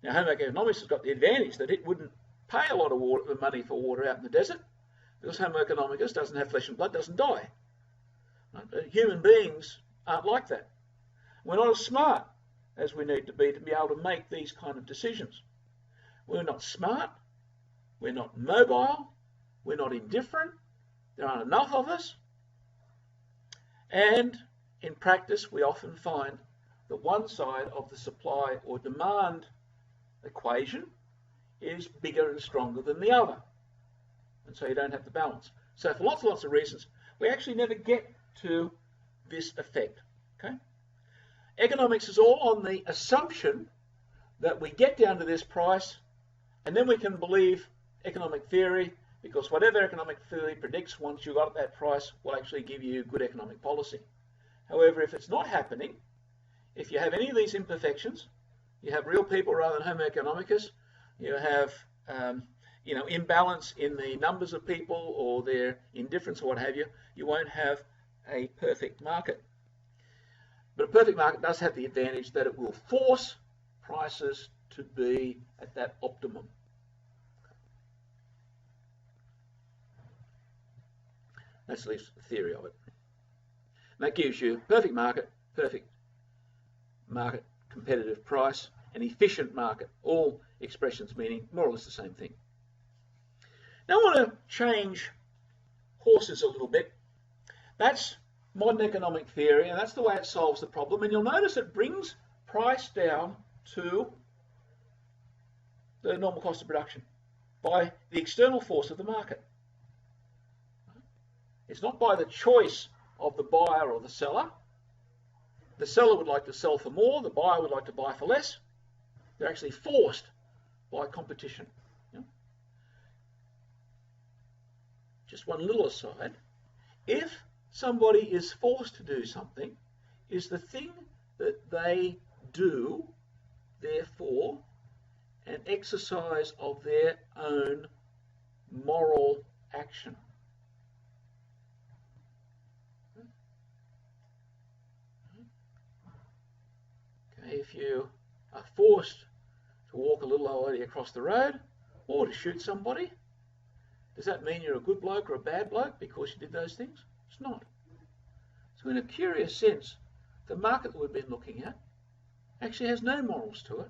Now, Homo economicus has got the advantage that it wouldn't pay a lot of money for water out in the desert, because Homo economicus doesn't have flesh and blood, doesn't die. Right? Human beings aren't like that. We're not as smart as we need to be able to make these kind of decisions. We're not smart, we're not mobile, we're not indifferent, there aren't enough of us, and in practice we often find that one side of the supply or demand equation is bigger and stronger than the other, and so you don't have the balance. So for lots and lots of reasons, we actually never get to this effect. Okay? Economics is all on the assumption that we get down to this price, and then we can believe economic theory, because whatever economic theory predicts once you got at that price will actually give you good economic policy. However, if it's not happening, if you have any of these imperfections, you have real people rather than Homo economicus, you have imbalance in the numbers of people or their indifference or what have you, you won't have a perfect market. But a perfect market does have the advantage that it will force prices to be at that optimum. That's at least the theory of it. And that gives you perfect market, competitive price, and efficient market, all expressions meaning more or less the same thing. Now I want to change horses a little bit. That's modern economic theory, and that's the way it solves the problem. And you'll notice it brings price down to the normal cost of production by the external force of the market. It's not by the choice of the buyer or the seller. The seller would like to sell for more, the buyer would like to buy for less. They're actually forced by competition. Just one little aside. If somebody is forced to do something, is the thing that they do, therefore, an exercise of their own moral action? Okay, if you are forced to walk a little way across the road or to shoot somebody, does that mean you're a good bloke or a bad bloke because you did those things? It's not. So in a curious sense, the market that we've been looking at actually has no morals to it,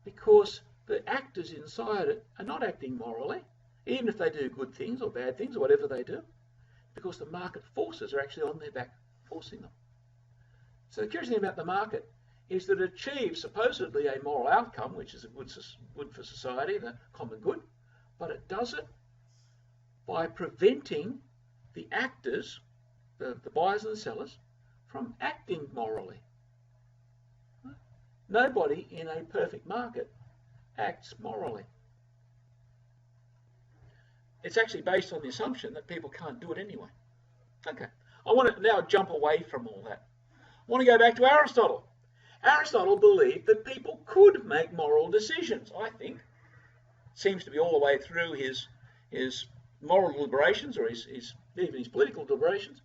because the actors inside it are not acting morally, even if they do good things or bad things or whatever they do, because the market forces are actually on their back forcing them. So the curious thing about the market is that it achieves supposedly a moral outcome, which is good for society, the common good, but it does it by preventing the actors, the buyers and the sellers, from acting morally. Nobody in a perfect market acts morally. It's actually based on the assumption that people can't do it anyway. Okay, I want to now jump away from all that. I want to go back to Aristotle. Aristotle believed that people could make moral decisions, I think. Seems to be all the way through his moral deliberations, or even his political deliberations.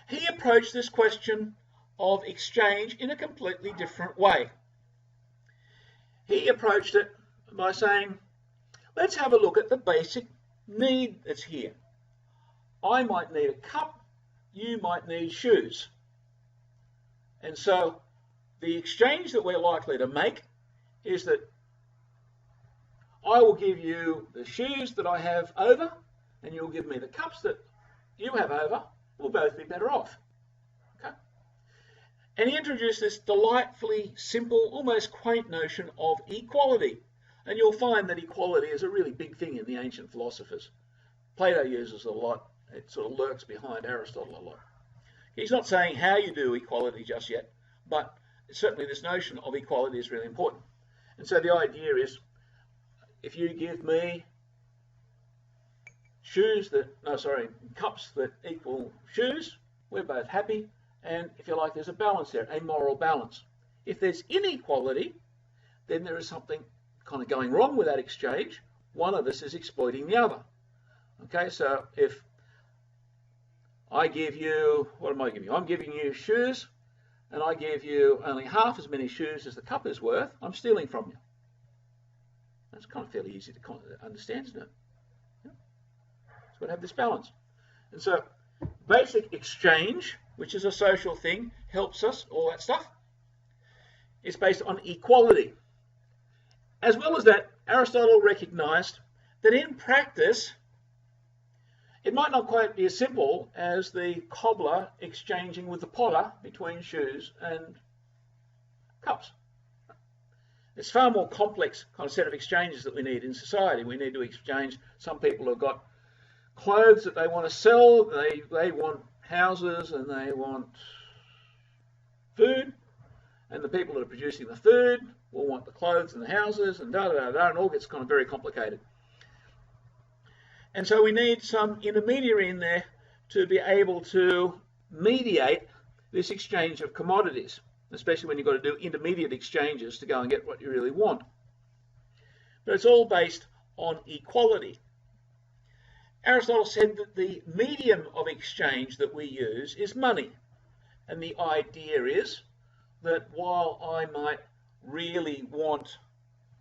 He approached this question of exchange in a completely different way. He approached it by saying, let's have a look at the basic need that's here. I might need a cup, you might need shoes. And so the exchange that we're likely to make is that I will give you the shoes that I have over, and you'll give me the cups that you have over. We'll both be better off. Okay? And he introduced this delightfully simple, almost quaint notion of equality. And you'll find that equality is a really big thing in the ancient philosophers. Plato uses it a lot. It sort of lurks behind Aristotle a lot. He's not saying how you do equality just yet, but certainly this notion of equality is really important. And so the idea is, if you give me cups that equal shoes, we're both happy, and if you like, there's a balance there, a moral balance. If there's inequality, then there is something kind of going wrong with that exchange. One of us is exploiting the other. Okay, so if I give you, what am I giving you? I'm giving you shoes, and I give you only half as many shoes as the cup is worth, I'm stealing from you. That's kind of fairly easy to understand, isn't it? Yeah. So we'd have this balance. And so basic exchange, which is a social thing, helps us, all that stuff, is based on equality. As well as that, Aristotle recognized that in practice, it might not quite be as simple as the cobbler exchanging with the potter between shoes and cups. It's far more complex kind of set of exchanges that we need in society. We need to exchange. Some people have got clothes that they want to sell, they want houses, and they want food. And the people that are producing the food will want the clothes and the houses, and and it all gets kind of very complicated. And so we need some intermediary in there to be able to mediate this exchange of commodities, especially when you've got to do intermediate exchanges to go and get what you really want. But it's all based on equality. Aristotle said that the medium of exchange that we use is money. And the idea is that while I might really want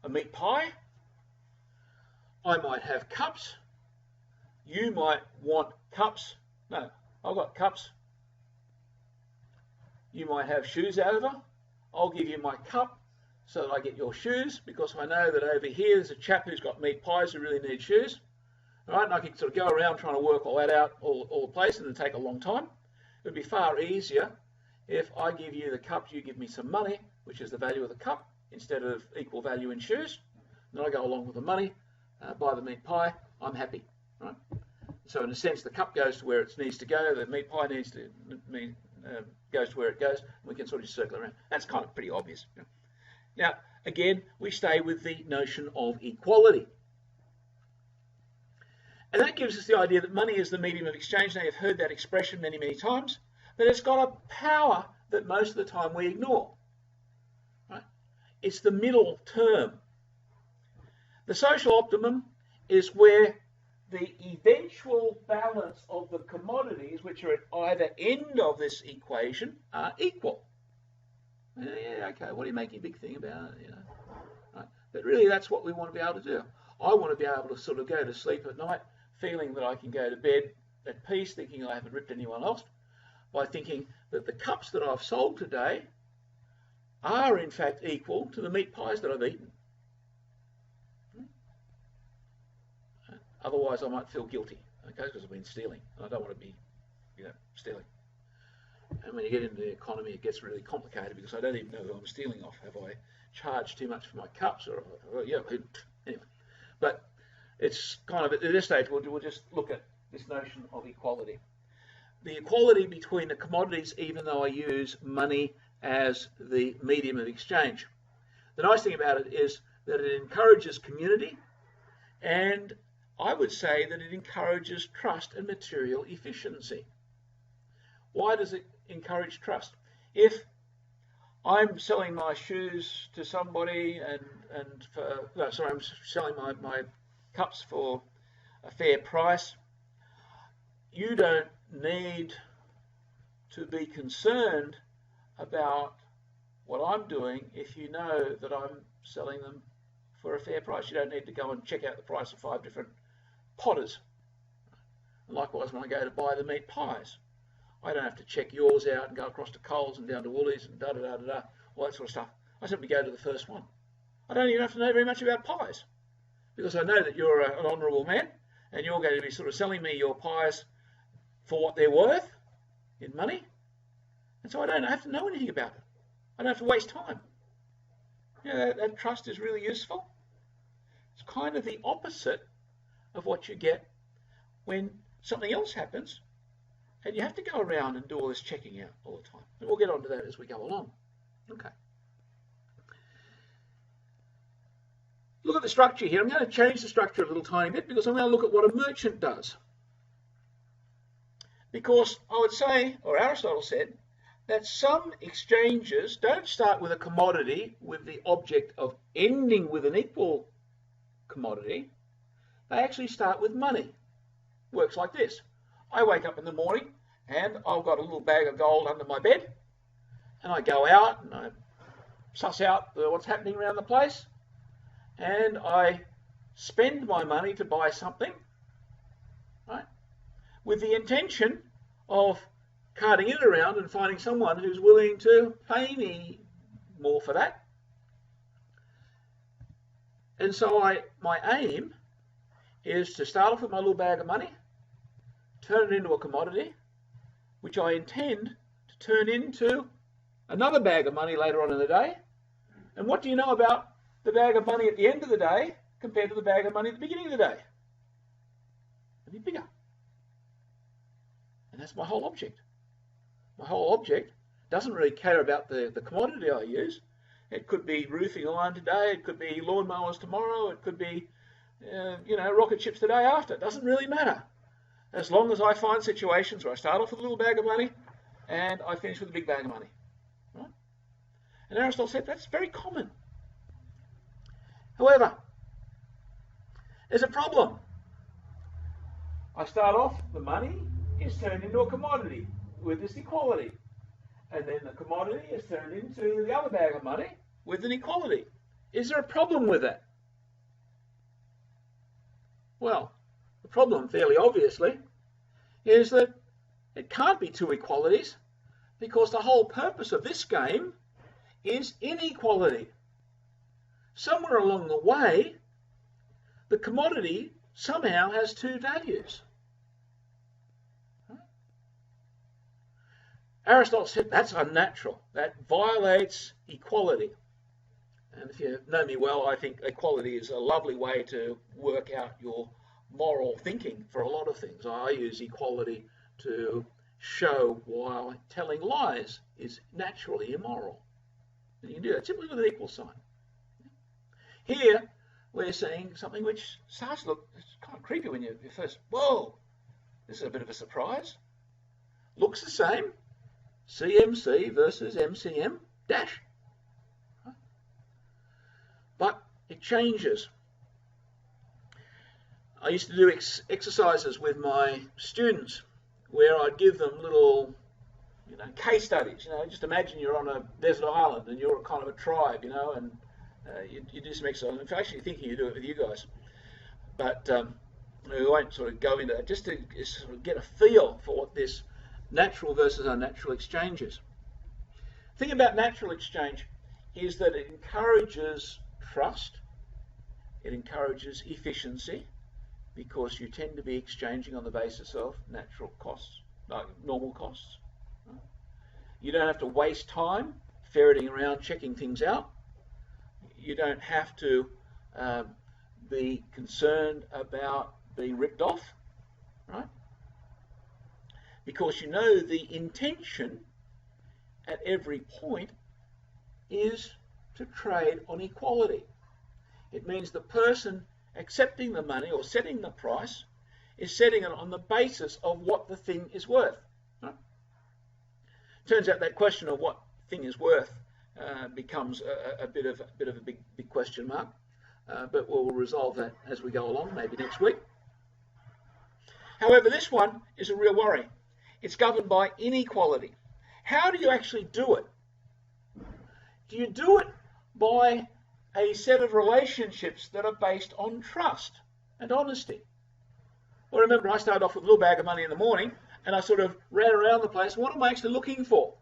a meat pie, I might have cups. You might want cups. No, I've got cups. You might have shoes over. I'll give you my cup so that I get your shoes, because I know that over here there's a chap who's got meat pies who really need shoes. All right, and I can sort of go around trying to work all that out all the place, and it'll take a long time. It would be far easier if I give you the cup, you give me some money, which is the value of the cup, instead of equal value in shoes. And then I go along with the money, buy the meat pie, I'm happy. Right? So in a sense, the cup goes to where it needs to go, the meat pie needs to goes to where it goes, and we can sort of circle around. That's kind of pretty obvious. You know? Now, again, we stay with the notion of equality. And that gives us the idea that money is the medium of exchange. Now, you've heard that expression many, many times, but it's got a power that most of the time we ignore. Right? It's the middle term. The social optimum is where the eventual balance of the commodities, which are at either end of this equation, are equal. Yeah, okay, what are you making a big thing about? You know, right? But really, that's what we want to be able to do. I want to be able to sort of go to sleep at night feeling that I can go to bed at peace, thinking I haven't ripped anyone off, by thinking that the cups that I've sold today are in fact equal to the meat pies that I've eaten. Otherwise, I might feel guilty, okay, because I've been stealing, and I don't want to be, stealing. And when you get into the economy, it gets really complicated because I don't even know who I'm stealing off. Have I charged too much for my cups, or yeah, anyway. But it's kind of at this stage we'll just look at this notion of equality. The equality between the commodities, even though I use money as the medium of exchange. The nice thing about it is that it encourages community, and I would say that it encourages trust and material efficiency. Why does it encourage trust? If I'm selling my shoes to somebody I'm selling my cups for a fair price, you don't need to be concerned about what I'm doing if you know that I'm selling them for a fair price. You don't need to go and check out the price of 5 different potters. Likewise, when I go to buy the meat pies, I don't have to check yours out and go across to Coles and down to Woolies and all that sort of stuff. I simply go to the first one. I don't even have to know very much about pies, because I know that you're an honourable man and you're going to be sort of selling me your pies for what they're worth in money, and so I don't have to know anything about it. I don't have to waste time. That trust is really useful. It's kind of the opposite of what you get when something else happens and you have to go around and do all this checking out all the time. And we'll get onto that as we go along. Okay. Look at the structure here. I'm going to change the structure a little tiny bit because I'm going to look at what a merchant does. Because I would say, or Aristotle said, that some exchanges don't start with a commodity with the object of ending with an equal commodity. They actually start with money. Works like this. I wake up in the morning and I've got a little bag of gold under my bed, and I go out and I suss out what's happening around the place, and I spend my money to buy something, right, with the intention of carting it around and finding someone who's willing to pay me more for that. And so my aim is to start off with my little bag of money, turn it into a commodity, which I intend to turn into another bag of money later on in the day. And what do you know about the bag of money at the end of the day compared to the bag of money at the beginning of the day? It'll be bigger. And that's my whole object. My whole object doesn't really care about the commodity I use. It could be roofing iron today, it could be lawnmowers tomorrow, it could be rocket ships the day after. It doesn't really matter. As long as I find situations where I start off with a little bag of money, and I finish with a big bag of money. Right? And Aristotle said that's very common. However, there's a problem. I start off, the money is turned into a commodity with this equality. And then the commodity is turned into the other bag of money with an equality. Is there a problem with that? Well, the problem, fairly obviously, is that it can't be two equalities because the whole purpose of this game is inequality. Somewhere along the way, the commodity somehow has two values. Aristotle said that's unnatural. That violates equality. And if you know me well, I think equality is a lovely way to work out your moral thinking for a lot of things. I use equality to show why telling lies is naturally immoral. And you can do that simply with an equal sign. Here, we're seeing something which starts to look kind of creepy when you first, whoa, this is a bit of a surprise. Looks the same, CMC versus MCM dash. But it changes. I used to do exercises with my students where I'd give them little, case studies. Just imagine you're on a desert island and you're kind of a tribe, and you do some exercise. I'm actually thinking you do it with you guys, but we won't sort of go into that. Just to sort of get a feel for what this natural versus unnatural exchange is. The thing about natural exchange is that it encourages trust, it encourages efficiency, because you tend to be exchanging on the basis of natural costs, like normal costs. You don't have to waste time ferreting around checking things out. You don't have to be concerned about being ripped off, right? Because you know the intention at every point is to trade on equality. It means the person accepting the money or setting the price is setting it on the basis of what the thing is worth. Right? Turns out that question of what thing is worth becomes a bit of a big question mark, but we'll resolve that as we go along, maybe next week. However, this one is a real worry. It's governed by inequality. How do you actually do it? Do you do it by a set of relationships that are based on trust and honesty? Well, remember, I started off with a little bag of money in the morning, and I sort of ran around the place. What am I actually looking for?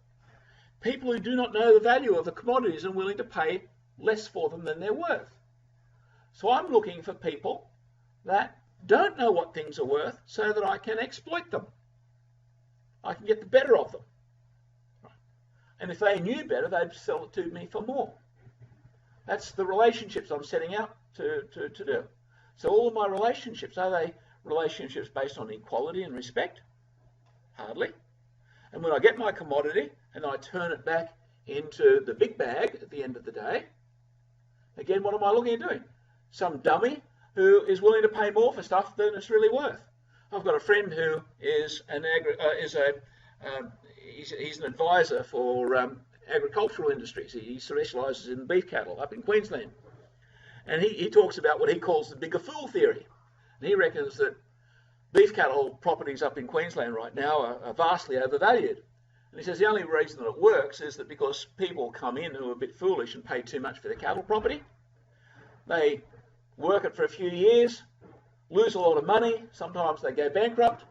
People who do not know the value of the commodities and willing to pay less for them than they're worth. So I'm looking for people that don't know what things are worth so that I can exploit them. I can get the better of them. And if they knew better, they'd sell it to me for more. That's the relationships I'm setting out to do. So all of my relationships, are they relationships based on equality and respect? Hardly. And when I get my commodity and I turn it back into the big bag at the end of the day, again, what am I looking at doing? Some dummy who is willing to pay more for stuff than it's really worth. I've got a friend who is he's an advisor for agricultural industries. He specialises in beef cattle up in Queensland. And he talks about what he calls the bigger fool theory. And he reckons that beef cattle properties up in Queensland right now are vastly overvalued. And he says the only reason that it works is that because people come in who are a bit foolish and pay too much for their cattle property. They work it for a few years, lose a lot of money, sometimes they go bankrupt,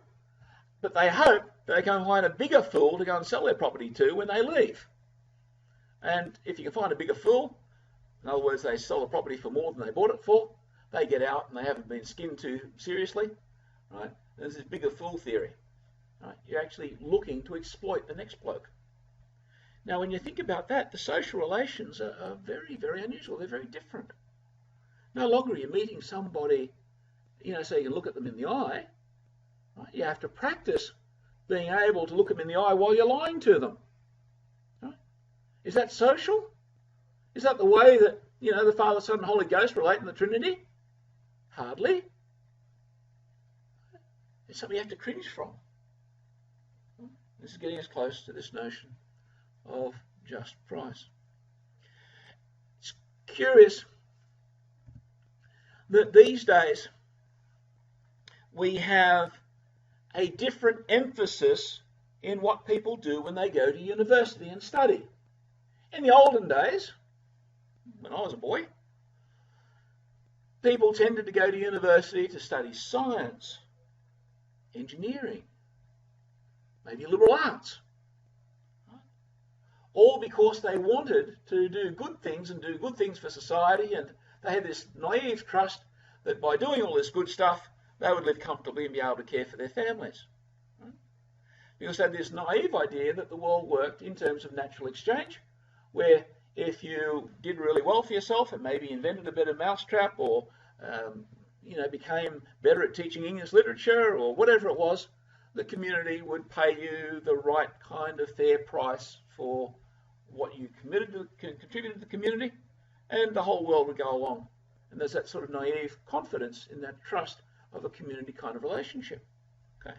but they hope they can find a bigger fool to go and sell their property to when they leave. And if you can find a bigger fool, in other words, they sell the property for more than they bought it for, they get out and they haven't been skinned too seriously, right? There's this bigger fool theory, right? You're actually looking to exploit the next bloke. Now, when you think about that, the social relations are very, very unusual. They're very different. No longer are you meeting somebody, so you can look at them in the eye. Right? You have to practice being able to look them in the eye while you're lying to them. Right? Is that social? Is that the way that, the Father, Son, and Holy Ghost relate in the Trinity? Hardly. It's something you have to cringe from. This is getting us close to this notion of just price. It's curious that these days we have a different emphasis in what people do when they go to university and study. In the olden days, when I was a boy, people tended to go to university to study science, engineering, maybe liberal arts, all because they wanted to do good things and do good things for society, and they had this naive trust that by doing all this good stuff, they would live comfortably and be able to care for their families. Because they had this naive idea that the world worked in terms of natural exchange, where if you did really well for yourself and maybe invented a better mousetrap or became better at teaching English literature or whatever it was, the community would pay you the right kind of fair price for what you contributed to the community, and the whole world would go along. And there's that sort of naive confidence in that trust of a community kind of relationship. Okay.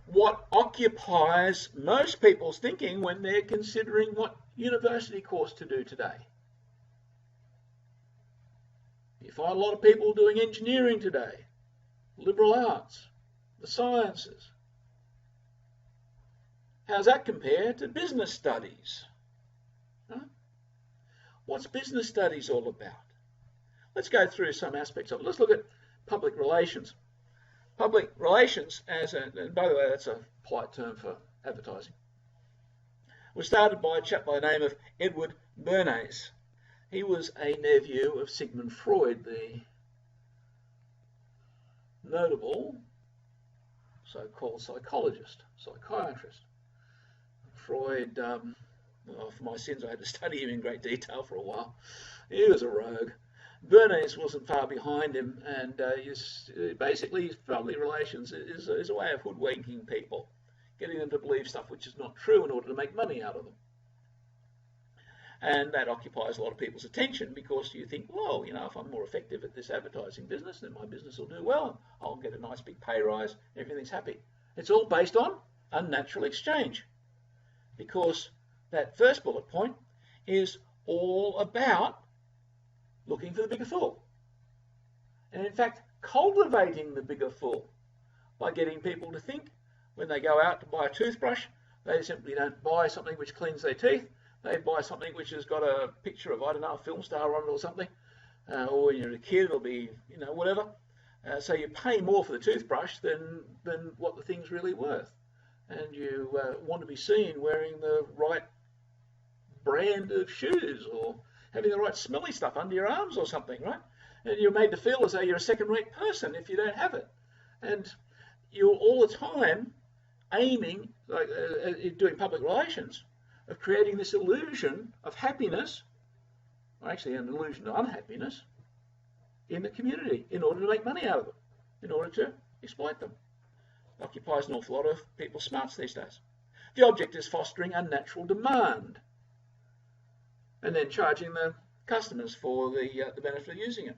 What occupies most people's thinking when they're considering what university course to do today? You find a lot of people doing engineering today, liberal arts, the sciences. How's that compare to business studies? Huh? What's business studies all about? Let's go through some aspects of it. Let's look at public relations. Public relations, and by the way, that's a polite term for advertising, was started by a chap by the name of Edward Bernays. He was a nephew of Sigmund Freud, the notable so-called psychiatrist. Freud, for my sins, I had to study him in great detail for a while. He was a rogue. Bernays wasn't far behind him, and basically public relations is a way of hoodwinking people, getting them to believe stuff which is not true in order to make money out of them. And that occupies a lot of people's attention because you think, well, if I'm more effective at this advertising business, then my business will do well. I'll get a nice big pay rise, everything's happy. It's all based on unnatural exchange, because that first bullet point is all about looking for the bigger fool. And in fact, cultivating the bigger fool by getting people to think when they go out to buy a toothbrush, they simply don't buy something which cleans their teeth. They buy something which has got a picture of, I don't know, a film star on it or something. Or when you're a kid, it'll be, whatever. So you pay more for the toothbrush than what the thing's really worth. And you want to be seen wearing the right brand of shoes or having the right smelly stuff under your arms or something, right? And you're made to feel as though you're a second-rate person if you don't have it. And you're all the time aiming, like doing public relations, of creating this illusion of happiness, or actually an illusion of unhappiness, in the community in order to make money out of them, in order to exploit them. It occupies an awful lot of people's smarts these days. The object is fostering unnatural demand and then charging the customers for the benefit of using it.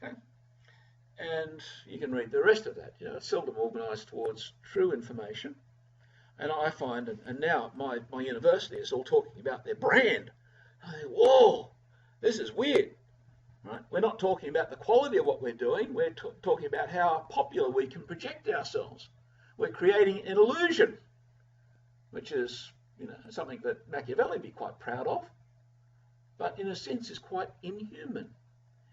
Okay? And you can read the rest of that. It's seldom organised towards true information. And I find, and now my university is all talking about their brand. I think, whoa, this is weird. Right? We're not talking about the quality of what we're doing. We're talking about how popular we can project ourselves. We're creating an illusion, which is something that Machiavelli would be quite proud of, but in a sense is quite inhuman.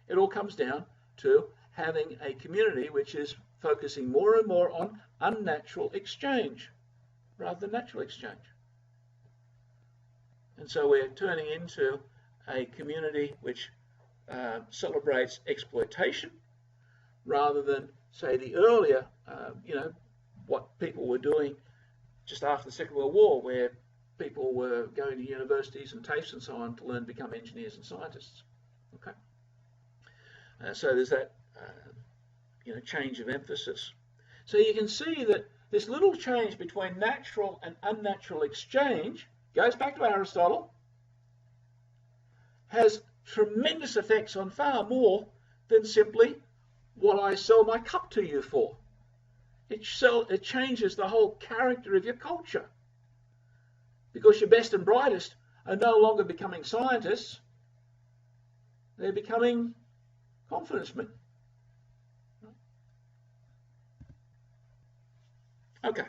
It all comes down to having a community which is focusing more and more on unnatural exchange rather than natural exchange. And so we're turning into a community which celebrates exploitation rather than, say, the earlier, what people were doing just after the Second World War, where people were going to universities and TAFEs and so on to learn to become engineers and scientists. Okay, so there's that change of emphasis. So you can see that this little change between natural and unnatural exchange goes back to Aristotle, has tremendous effects on far more than simply what I sell my cup to you for. It changes the whole character of your culture, because your best and brightest are no longer becoming scientists, they're becoming confidence men. Okay.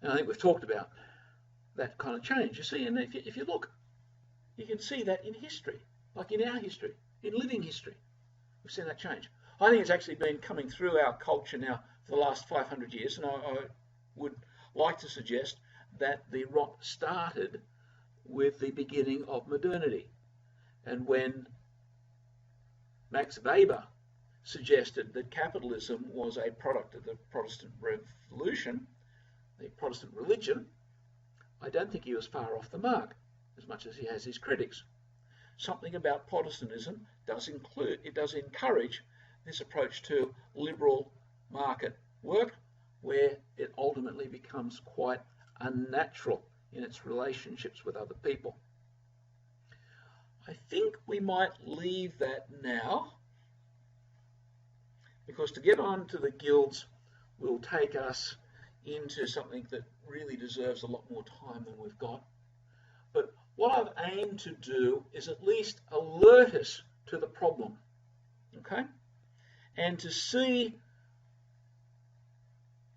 And I think we've talked about that kind of change. You see, and if you look, you can see that in history, like in our history, in living history. We've seen that change. I think it's actually been coming through our culture now for the last 500 years, and I would like to suggest that the rot started with the beginning of modernity. And when Max Weber suggested that capitalism was a product of the Protestant Revolution, the Protestant religion, I don't think he was far off the mark, as much as he has his critics. Something about Protestantism does encourage this approach to liberal market work, where it ultimately becomes quite unnatural in its relationships with other people. I think we might leave that now, because to get on to the guilds will take us into something that really deserves a lot more time than we've got. But what I've aimed to do is at least alert us to the problem, okay? And to see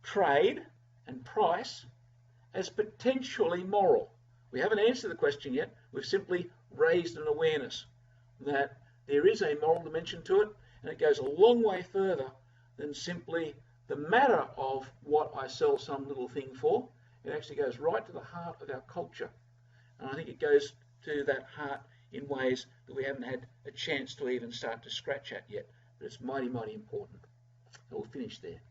trade and price as potentially moral. We haven't answered the question yet. We've simply raised an awareness that there is a moral dimension to it, and it goes a long way further than simply the matter of what I sell some little thing for. It actually goes right to the heart of our culture. And I think it goes to that heart in ways that we haven't had a chance to even start to scratch at yet. But it's mighty, mighty important. And we'll finish there.